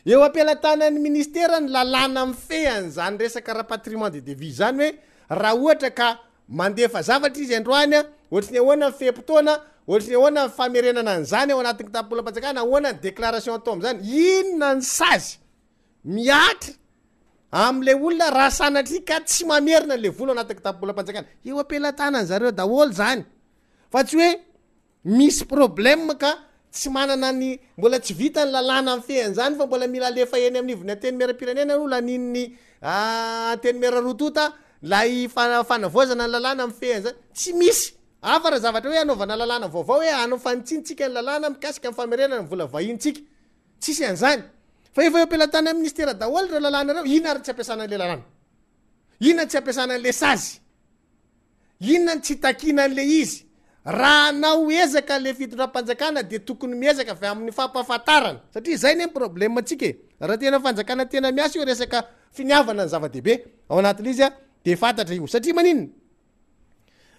S1: eo ampelantanany ministera ny lalàna am'fehany zany resaka raha patrimoine de devise zany hoe raha ohatra ka mandefa zavatra izy androany ohatry ny ahoana fempotoana ohatry ny ahoana famerenana an'zany ao anatin'ny kitapo-bolam-panjakana ahoana ny déclaration atao am'zany inona ny sazy miatra am'le olona raha sanatry ka tsy mamerina le vola anatin'ny kitapo-bolam-panjakana eo ampelantanany zareo daholo zany fa tsy hoe misy problème ka tsy manana ny mbola tsy vita ny lalàna amin'ny fehany zany fa mbola mila alefa eny amin'ny ivony ateny mera-pirenena alo lanin'ny ateny mera rotota lay fanavoazana ny lalàna amin'ny fehany zany tsy misy afa raha zavatra hoe anaovana lalàna vaovao hoe anao fanitsinitsika ny lalàna mikasika ny famerenana ny vola vahintsika tsisy an'zany fa efa eo ampelantanany ministera daholo reo lalàna reo inona ary tsy ampiasana an'le lalàna inona tsy ampiasana an'le sazy inona ny tsy takina an'le izy raha nao ezaka le fitondram-panjakana de tokony miezaka avy amin'ny fampahafantarana satria zay ny problème atsika raha tena fanjakana tena miasa io resaka finiavana ny zava-dehibe ao anatin'izy izy de fantatra io satria maninona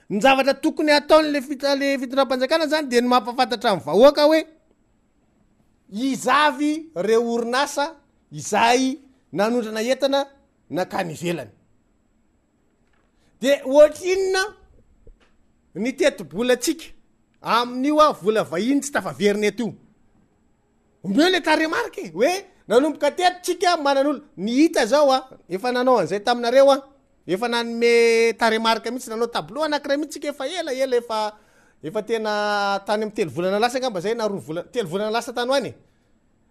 S1: ny zavatra tokony ataon'le fitondram-panjakana zany de ny mampafantatra amin'ny vahoaka hoe izavy reo orinasa izay nanondrana entana nakany ivelany de ohatrinona ny teti-bola tsika amin'io a vola vahiny tsy tafaverina eto io omeo le taremarky hoe nanomboka teto tsika manan'olo ny hita zao efa nanao an'izay taminareo efa nanome taremarka mihitsy nanao tableau anankiray mihitsy tsika efa ela efa tena tany amy telo volana lasa ngamba zay na telo volana lasa tany hoany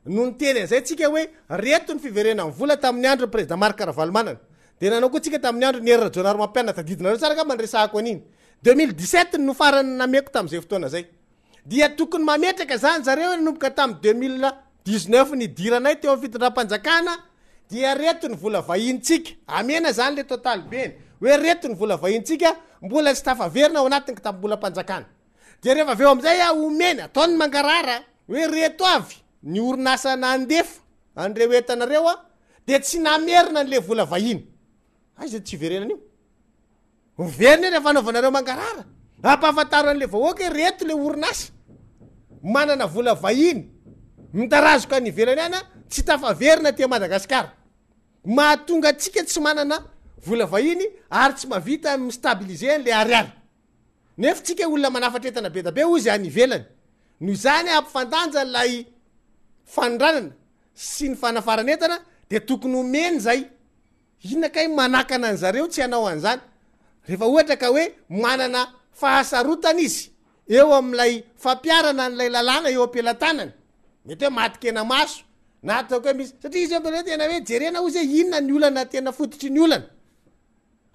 S1: no niteny an'izay tsika hoe reto ny fiverena amin'ny vola tamin'ny andro président Marc Ravalomanana de nanao koa tsika tamin'ny andro ny erina Jonaro Mampiana tadidinareo tsara ka mandresahako an'iny 2017 no farany nameko tam'izay fotoana zay dia tokony mametraka zany zareo nanomboka tamy 2019 ny diranay teo amin'ny fitondram-panjakana dia reto ny vola vahintsika amena zany le total beny hoe reto ny vola vahintsika mbola tsy tafaverina ao anatiny kitapo-bolam-panjakana de rehefa aveo am'izay omeny ataony mangarara hoe reto avy ny orinasa nandefa an'reo entanareo de tsy namerina n'le vola vahiny aiza tsy verenan'io miverina rehefa anaovanareo mangarara ampahafantaran'le vahoaka reto le orinasa manana vola vahiny mitarazoka ny ivelany ana tsy tafaverina ty Madagasikara mahatonga atsika tsy manana vola vahiny ary tsy mavita mistabilize le ariary nefa tsika olona manafatra entana be da be ozy any ivelany noho izany ampifandanja lay fanondranana sy ny fanafarana entana de tokony omeny zay inona kay manakana an'zareo tsy hanao an'zany rehefa ohatra ka hoe manana fahasarotana izy eo am'lay fampiarana n'lay lalàna eo ampelantanany mety hoe matikena maso na ataoko hoe misy satria izy am'le tena hoe jerena ozy hoe inona ny olana tena fototry ny olana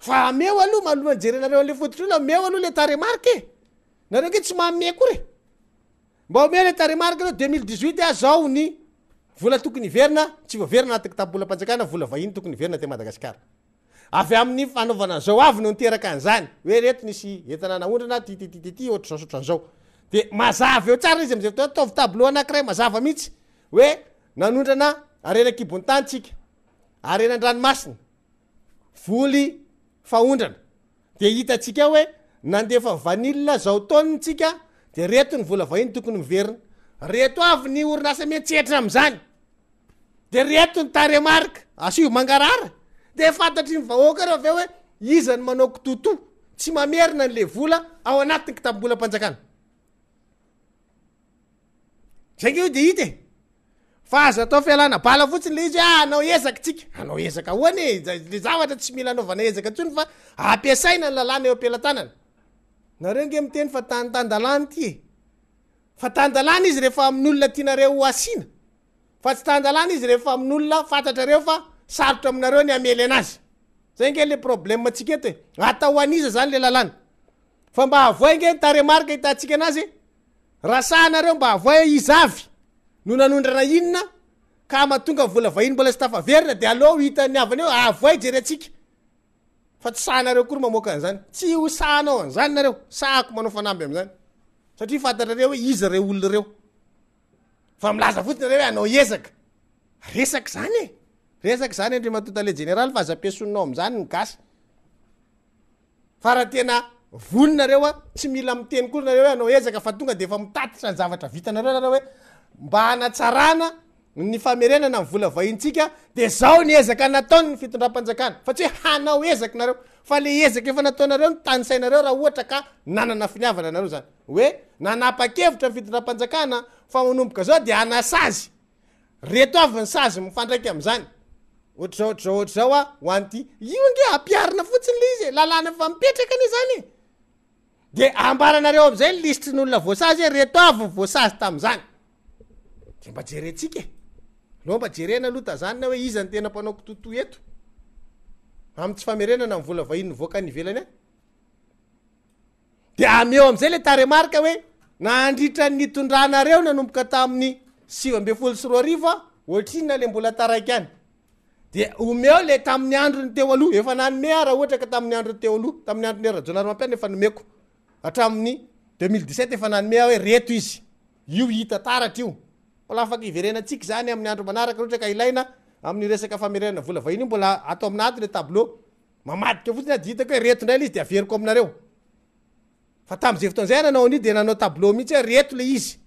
S1: fa meo aloha malohany jerenareo an'le fototry olana meo aloha le taremarky nareo ke tsy maome kory mba omeo le taremarky reo 2018 zao ny vola tokony iverina tsy voaverina anaty kitapo-bolam-panjakana vola vahiny tokony iverina te Madagasikara avy amin'ny fanaovana zao avy no niteraka an'zany hoe reto nisy entana naondrana ty ohatr'zao de mazava eo tsara izy am'zay taovy tableau anankiray mazava mihitsy hoe nanondrana arena kibon-tany tsika arena andranomasina voly faondrana de hitatsika hoe nandefa vanilla zao taoniny tsika de reto ny vola vahiny tokony miverina reto avy ny orinasa miantsetra am'zany de reto ny taremarka asio mangarara de fantatry ny vahoaka reo aveo hoe iza ny manao kitoto tsy mamerina n'le vola ao anatiny kitapo-bolam-panjakana zay nge io de hita e fa aza atao fialana bala fotsiny le izy anao ezaka tsika anao ezaka hoany le zavatra tsy mila anaovana ezaka tsony fa ampiasaina ny lalàna eo am-pelatanana nareo nge miteny fa tanytandalàna ty e fa tandalàna izy rehefa amin'olona tianareo asiana fa tsy tandalàna izy rehefa amin'olona fantatrareo fa sarotra aminareo ny amely anazy zay nge le problème atsika eto e atao aniza zany le lalàna fa mba avoay nge taremarika hitantsika anazy raha sahanareo mba avoay izavy no nanondrana inona ka mahatonga vola vahiny mbola sy tafaverina de aleo hitany avany eo avoay jery atsika fa tsy sahanareo kory mamoaka an'izany tsy ho sahanao an'izany nareo sahako manao fanamby am'izany satria fantatrareo hoe izy reo olona reo fa milaza fotsiny nareo hoe anao ezaka resaka zany e resaka zany andre matotale général fa aza ampiasonao am'izany ny gasy fa raha tena voninareo a tsy mila miteny kory nareo hoe anao ezaka fa tonga de efa mitatitra ny zavatra vitanareo nareo hoe mba hanatsarana ny famerenana ny vola vahintsika de zao ny ezaka nataony ny fitondram-panjakana fa tsy hoe hanao ezaka nareo fa le ezaka efa nataonareo ny tany sainareo raha ohatra ka nanana finiavana nareo zany hoe nanapa-kevitra ny fitondram-panjakana fa manomboka zao de anasazy reto avy ny sazy mifandraiky am'izany ohatrzao zao a hoanty io nge ampiarina fotsiny le izy lalàna fa mipetraka ane zany de ambaranareo am'izay ny listrin'olona voasazy reto avy voasazy tam'izany de mba jeretsika e lo mba jerena aloha tazanina hoe iza ny tena mpanaoko toto eto amy tsy famerenana ny vola vahiny voaka nivelany a de ameo am'izay le taremarika hoe nandritra ny tondranareo nanomboka tamin'ny 7 ohatrina le mbola taraiky any de omeo le tamin'ny andro ny teo aloha efa nanome raha ohatra ka tamin'ny andro ny teo aloha tamin'ny andro ny rajonary mampiana efa nomeko hatramin'ny 2017 efa nanome hoe reto izy io hita taratra io mbola afaka iverenatsika zany amin'ny andro manaraka ohatra ka ilaina amin'ny resaka famerenana vola vahiny mbola atao aminaty le tableau mamadika fotsiny ady hitako hoe reto ndray le izy de averiko aminareo fa tam'izay fotoan'izay nanao an'io de nanao tableau mihitsy hoe reto le izy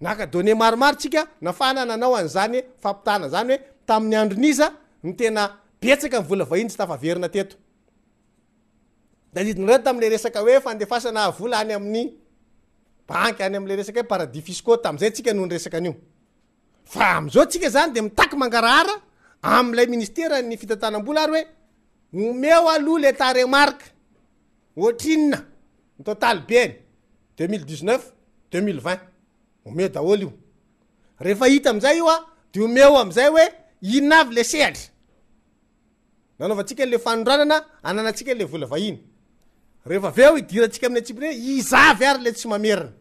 S1: naka donné maromaro tsika nafana nanao an'izany fampitana zany hoe tamin'ny androniza ny tena betsaka ny vola vahiny tsy tafaverina teto dadidinareo tam'le resaka hoe fandefasana vola any amin'ny banky any am'le resaka hoe paradis fiscaux tam'izay tsika noho ny resaka an'io fa am'izao tsika zany de mitaky mangarahara am'ilay ministera ny fitantanam-bola ary hoe omeo aloha le taremarika ohatrinona ny total beny 2019-2020 omeo daholo io rehefa hita am'izay io a de omeo am'izay hoe inona avy le sehatra nanaovantsika le fanondranana ananatsika le vola vahiny rehefa aveo idiratsika amin'ny atsipiny hoe izavy ary le tsy mamerina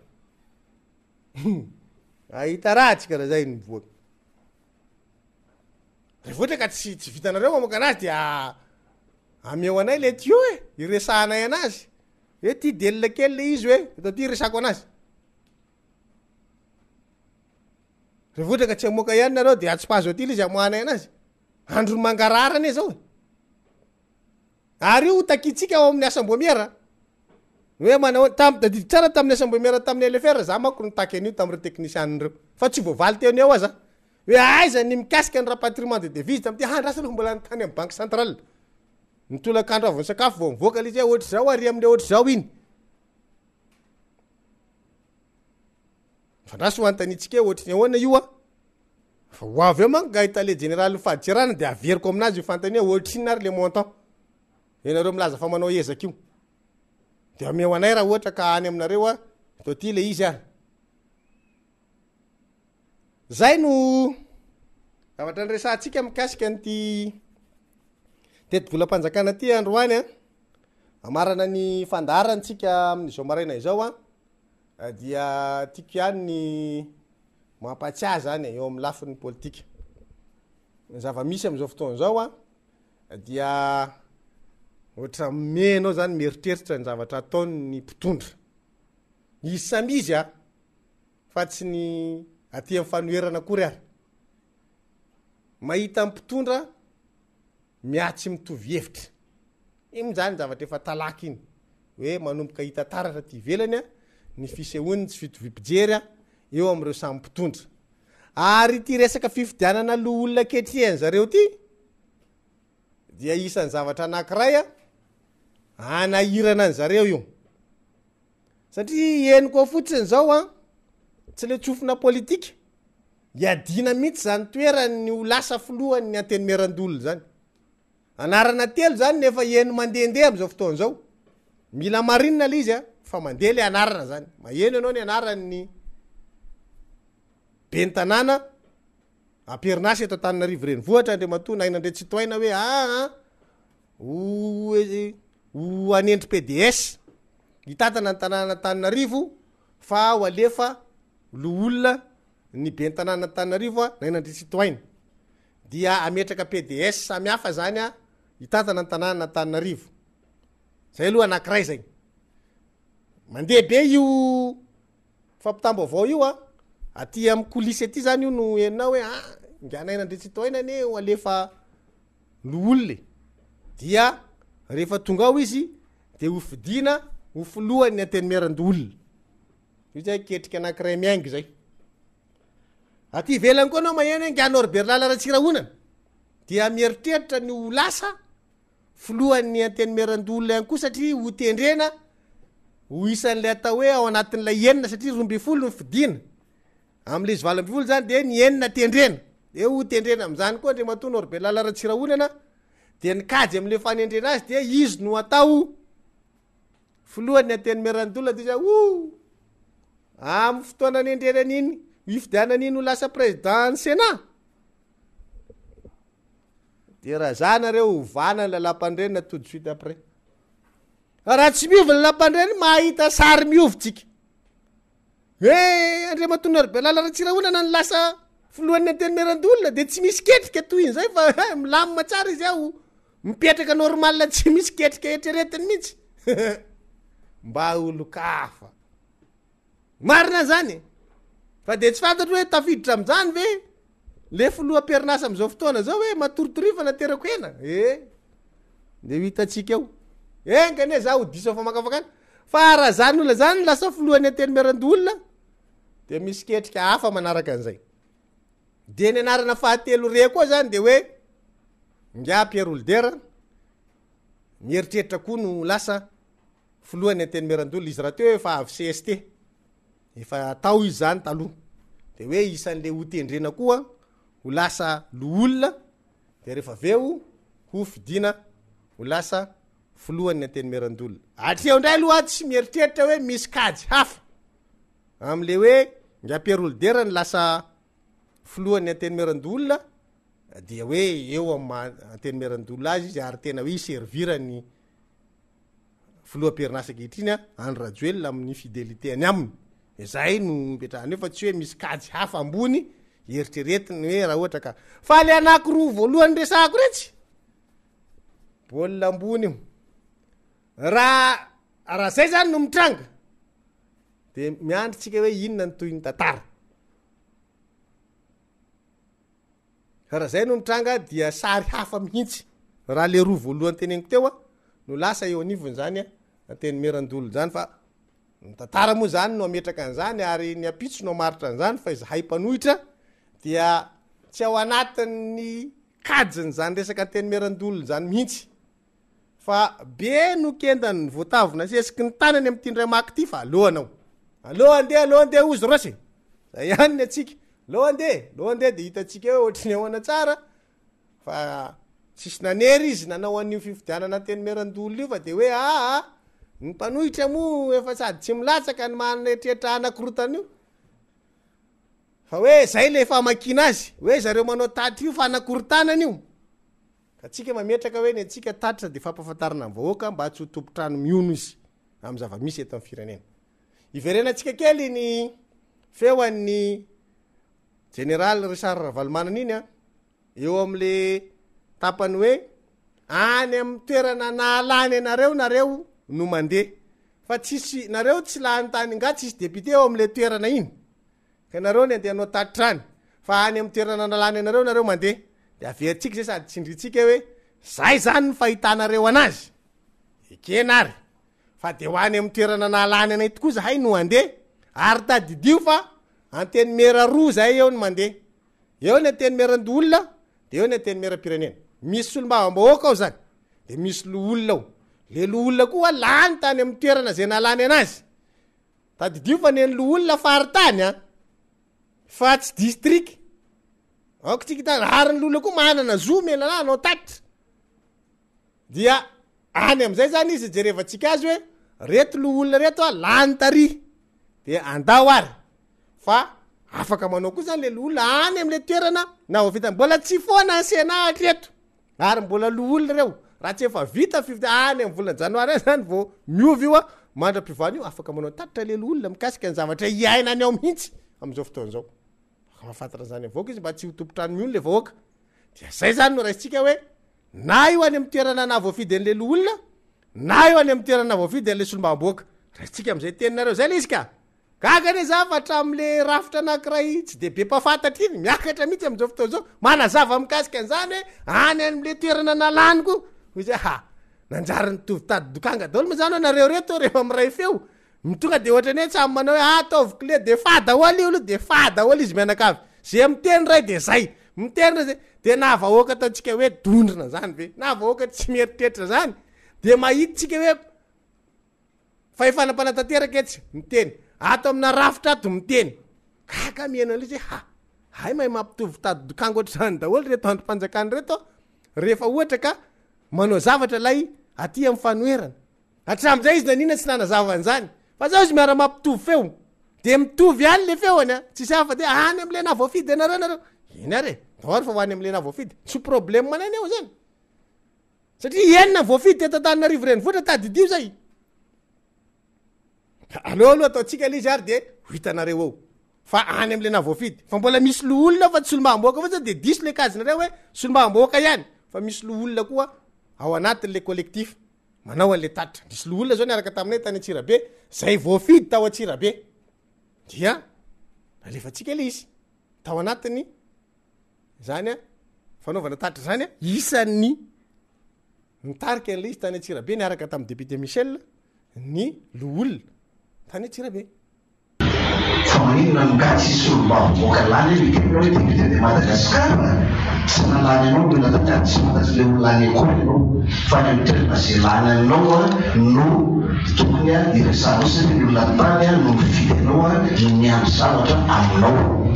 S1: ahita raha tsika raha zay nyvoaka rehefa ohatra ka tsy vitanareo mamoaka anazy de ameo anay le tio e iresahanay anazy hoe ty delina kely le izy hoe eto ty iresako anazy rehefa ohatra ka tsy amoaka ihany nareo de atsipazo aty le izy amohanay anazy andro mangararany e zao ary io takitsika ao amin'ny asam-bomiera hoe manao dadidi tsara tamin'ny asam-bomiera tamin'ny LFR za manko nitaky an'io tamin'ireo technicianreo fa tsy voavaly teny eo aza hoe aiza ny mikasika ny rapatriement de devise tamty handrasa aloha mbola nytany amin'ny banque centrale nitolakandro avy ny sakafo vao mivoaka le izy hoe ohatra zao ary am'le ohatra zao iny fandraso hoantanitsika hoe ohatra ny ahoana io a fa ho avy eo manko gahita-le général faditserana de averiko aminazy io fantany hoe ohatrina ary le montant enareo milaza fa manao ezaka io de ameo anay raha ohatra ka any aminareo a to ty le izy ary zay no zavatra ny resahantsika mikasika nyty tety volam-panjakana ty androany a amarana ny fandarantsika amin'izao maraina izao a dia tiako ihany ny mampatsiahy zany eo amin'ny lafin'ny politika ny zava-misy am'izao fotoana zao a dia ohatra menao zany mieritreritra ny zavatra ataony ny mpitondra izy samizy a fa tsy ny aty amin'ny fanoherana kory ary mahita mpitondra miatsy mitovy hevitra iny zany zavatra efa talaky iny hoe manomboka hita taratra ty ivelany a ny fisehoany tsy fitovim-pijery a eo am'ireo samy mpitondra ary ty resaka fifidianana lo olona ketrihany zareo ty dia isan'ny zavatra anankiray a anahirana any zareo io satria eny koa fotsiny zao a tsy le tsofina politika iadina mihitsy zany toerany ho lasa filohany ny anteny merandolo zany anarana telo zany nefa eno mandehandeha am'izao fotoana zao mila marinina le izy a fa mandeha le anarana zany maheno ianao ny anarany bentanàna amperinasy eto Antananarivo reny vohatra Andriamatoa na Ainandre Tsitoaina hoe ho anendry PDS hitatana ny tanàna Antananarivo fa ho alefa lo olona ny bentanàna Antananarivo na Ainandre Tsitoaina dia ametraka PDS samihafa zany a hitatana ny tanàna Antananarivo zay aloha anankiray zay mandeha be io fampitambo-avao io a aty amy coulisse aty zany io no enao hoe ngana Ainandre Tsitoaina ne ho alefa lo olona dia rehefa tonga ao izy de ho fidina ho filohany ny anteny merandolona io zay ketrika anankiray miaingy zay aty ivelany koa anao maheno hoe ngana Norbert Lalarantsirahonana dia mieritreritra ny ho lasa filohany anteny merandolona ihany koa satria ho tendrena ho isan'le atao hoe ao anatin'ilay enina satria 12 no fidina am'le izy 12 zany de ny enina tendrena de ho tendrena am'zany koa Andriamatoa Norbert Lalarantsirahonana de nikajy am'le fanendrena azy de izy no atao filohany anteny merandolona de izy amy fotoana nendrena an'iny ifidiana an'iny ho lasa président Sénat de raha zanareo vana ny lalam-pandrenina tout de suite après raha tsy miova ny lalam-pandreny mahita sary miovotsika Andriamatoa Norbert Lalarantsirahonana ny lasa filohany anteny merandolona de tsy misy ketrika toy iny zay fa milamina tsara izy ao mipetraka normal tsy misy ketrika etreretiny mihitsy mba olo-kafa marina zany fa de tsy fantatro hoe tafiditra am'zany ve le filoha perinasa am'izao fotoana zao hoe matorotorifa naterako hena de hitatsika eo engane za ho diso fa makafakany fa raha zany olona zany lasa filohany anteny merandolona de misy ketrika hafa manaraka an'izay de ny anarana fahatelo re koa zany de hoe nga Pierre Older mieritreritra koa no lasa filohany anteny merandolona izy raha teo efa avy CST efa atao izy zany taloha de hoe isan'le ho tendrena koa ho lasa lo olona de rehefa aveo ho fidina ho lasa filohany anteny merandolona atreo indray aloha tsy mieritreritra hoe misy kajy hafa am'le hoe nga Pierre Older ny lasa filohany anteny merandolona dia hoe eo am anteny merandolona azy izy ary tena hoe servirany filoha perinasa ankehitriny Andry Rajoelina amin'ny fidélité-ny aminy zay no mipetrahany eo fa tsy hoe misy kajy hafa ambony eritreretiny hoe raha ohatra ka fa le anankiroa voalohany resahako retsy baolina ambony io raha zay zany no mitranga de miandritsika hoe inona ny toy ny tantara raha zay no mitranga dia sary hafa mihitsy raha le roa voalohany teneniko teo no lasa eo anivony zany anteny merandolona zany fa ny tantara moa zany no ametraka an'izany ary ny apitso no maritra an'izany fa izahay mpanohitra dia tsy ao anatin'ny kajiny zany resaka anteny merandolona zany mihitsy fa be no kendany voatavina sesiky ny tanany am'ty ndray maky ty fa alohanao aloha andeha ozy rosy zay ihany ny atsika aloha andeha de hitatsika hoe ohatrany ahoana tsara fa tsisy nanery izy nanao an'io fifidianana anteny merandolona io fa de hoe ny mpanohitra mo efa sady tsy milatsaka ny manetreritra anakorotana io fa hoe zay le famakina azy hoe zareo manao tatry io fa anakorotanana io ka tsika mametraka hoe ny atsika tatitra de fampafantarina ny vahoaka mba tsy ho tompotrano miono izy amy zava-misy eto amy firenena iverenatsika kely ny feoan'ny général Richard Ravalomanana iny eo am'le tapany hoe any amy toerana naalany anareo no mandeha fa tsisy nareo tsy lany tany nga tsisy député eo am'le toerana iny ka nareo ny andehanao tatitrany fa any amy toerana nalany nareo mandeha de averintsika zay sady tsindritsika hoe zay zany ny fahitanareo anazy ekenary fa de ho any amy toerana nalany anay tokoa zahay no andeha ary tadidio fa anteny mera roa zay eo ny mandeha eo ny anteny merandolona de eo ny anteny meram-pirenena misy solombavam-bahoaka ao zany de misy lo olona ao le lo olona koa lany tany amy toerana zay nalany anazy tadidio fa neny lo olona faritany fa tsy district aoko tsika tariny lolo koa manana zo menana anao tatitra dia any am'izay zany izy jerevantsika azy hoe reto lo olona reto a lany tary de andao ary fa afaka manao koa zany le lo olona any am'le toerana na vo vita mbola tsy foana ansena atreto ary mbola lo olona reo raha tsy efa vita any am volana janoary zany vo miovy io a mandra-pivany io afaka manao tatitra le lo olona mikasika ny zavatra iaina any ao mihitsy am'izao fotoan'izao mafantatra zany avoaka izy mba tsy hotompotrano miony le vahoaka dia zay zany no raisitsika hoe na io any amin'ny toerana na voafidy an'le lo olona na io any amin'ny toerana na voafidy an'le solombamboaka raisitsika am'izay teninareo zay le izy ka gagane zavatra am'le rafitra anankiray tsy de be mpafantatra iny miakatra mihitsy am'izao fotoan'izao manazava mikasika an'izany hoe any am'le toerana nalaniko hoy zay nanjary nitovy tady dokanga daholo ma zany nareo reto rehefa amiray feo mitonga de ohatrany hoe samy manao hoe ataoviko le de fa daholo io de fa daholo izy mianakavy zay miteny ray de zay miteny ray zay de na vahoaka ataontsika hoe dondrina zany ve na vahoaka tsy mieritreritra zany de mahititsika hoe fahefanam-panatanteraka etsy miteny ato amina rafitra ato miteny kaka mihaina an'le izy hay mahay mampitovy tady dokanga ohatry zany daholo reto androm-panjakany reto rehefa ohatra ka manao zavatra lay aty amin'ny fanoerana hatram'izay izy nanina tsy nanazavany zany fa zao izy miara mampitovy feo de mitovy any le feony a tsisy hafa de any am'le na voafidy anareo iny ary daory fa ho any am'le na voafidy tsy problème manany eo zany satria enina voafidy tetantanarivo renivohitra tadidio zay aleoaloha ataotsika le izy ary de hitanareo eo fa any am'le na voafidy fa mbola misy lo olona fa tsy solombamboaka fa za de diso le kazinareo hoe solombamboaka ihany fa misy lo olona koa ao anatin'le collectif manao an'le tatitra misy lo olona zao niaraka taminay tany Atsirabe zay voafidy tao Atsirabe dia alefatsika le izy tao anatiny zany a fanaovana tatitra zany a isan'ny nitarika an'le izy tany Atsirabe niaraka tamin'ny député Michel ny lo olona tany Atsirabe
S4: fa maninona migatsy solombamboaka lany hoe député de Madagascar tsy nalany anao no natantady tsy matatry le ololany akory anao fa ny miterina zay lany anao a no tokony a iresanao sy ny olona tany a no mifidy anao a miamy zavatra aminao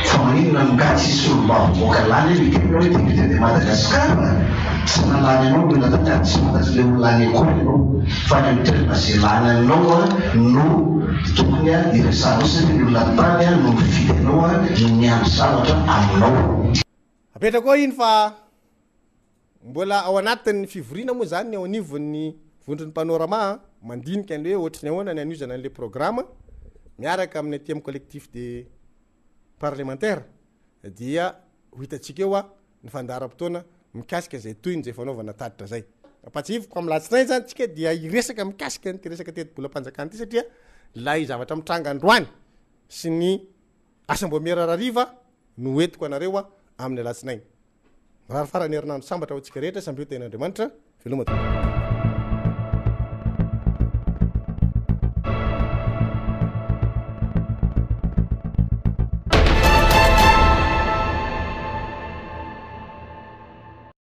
S4: fa maninona migatsy solombamboaka lany hoe député de Madagascar tsy nalany anao no natantady tsy matatry le ololany akory anao fa ny miterina zay lany anao a no tokony a iresanao sy ny olona tany a no mifidy anao a miamy zavatra aminao
S1: apetra koa iny fa mbola ao anatin'ny fivoriana moa zany ny ao anivon'ny vondron'ny panorama mandinika an'le hoe ohatry ny ahoana ny anuzana an'le programme miaraka amin'ny atm collectif de parlementaire dia ho hitatsika eo a ny fandaharam-potoana mikasika zay toyny zay fanaovana tatitra zay apatsivoko amin'ny latsinay zany tsika dia iresaka mikasika ny resaka teti-bolam-panjakana ty satria lay zavatra mitranga androany sy ny asamboamerarariva no entiko anareo a amin'ny alatsinainy raha farany herinandro sambatra ho tsika rehetra samby ho ten'Andriamanitra veloma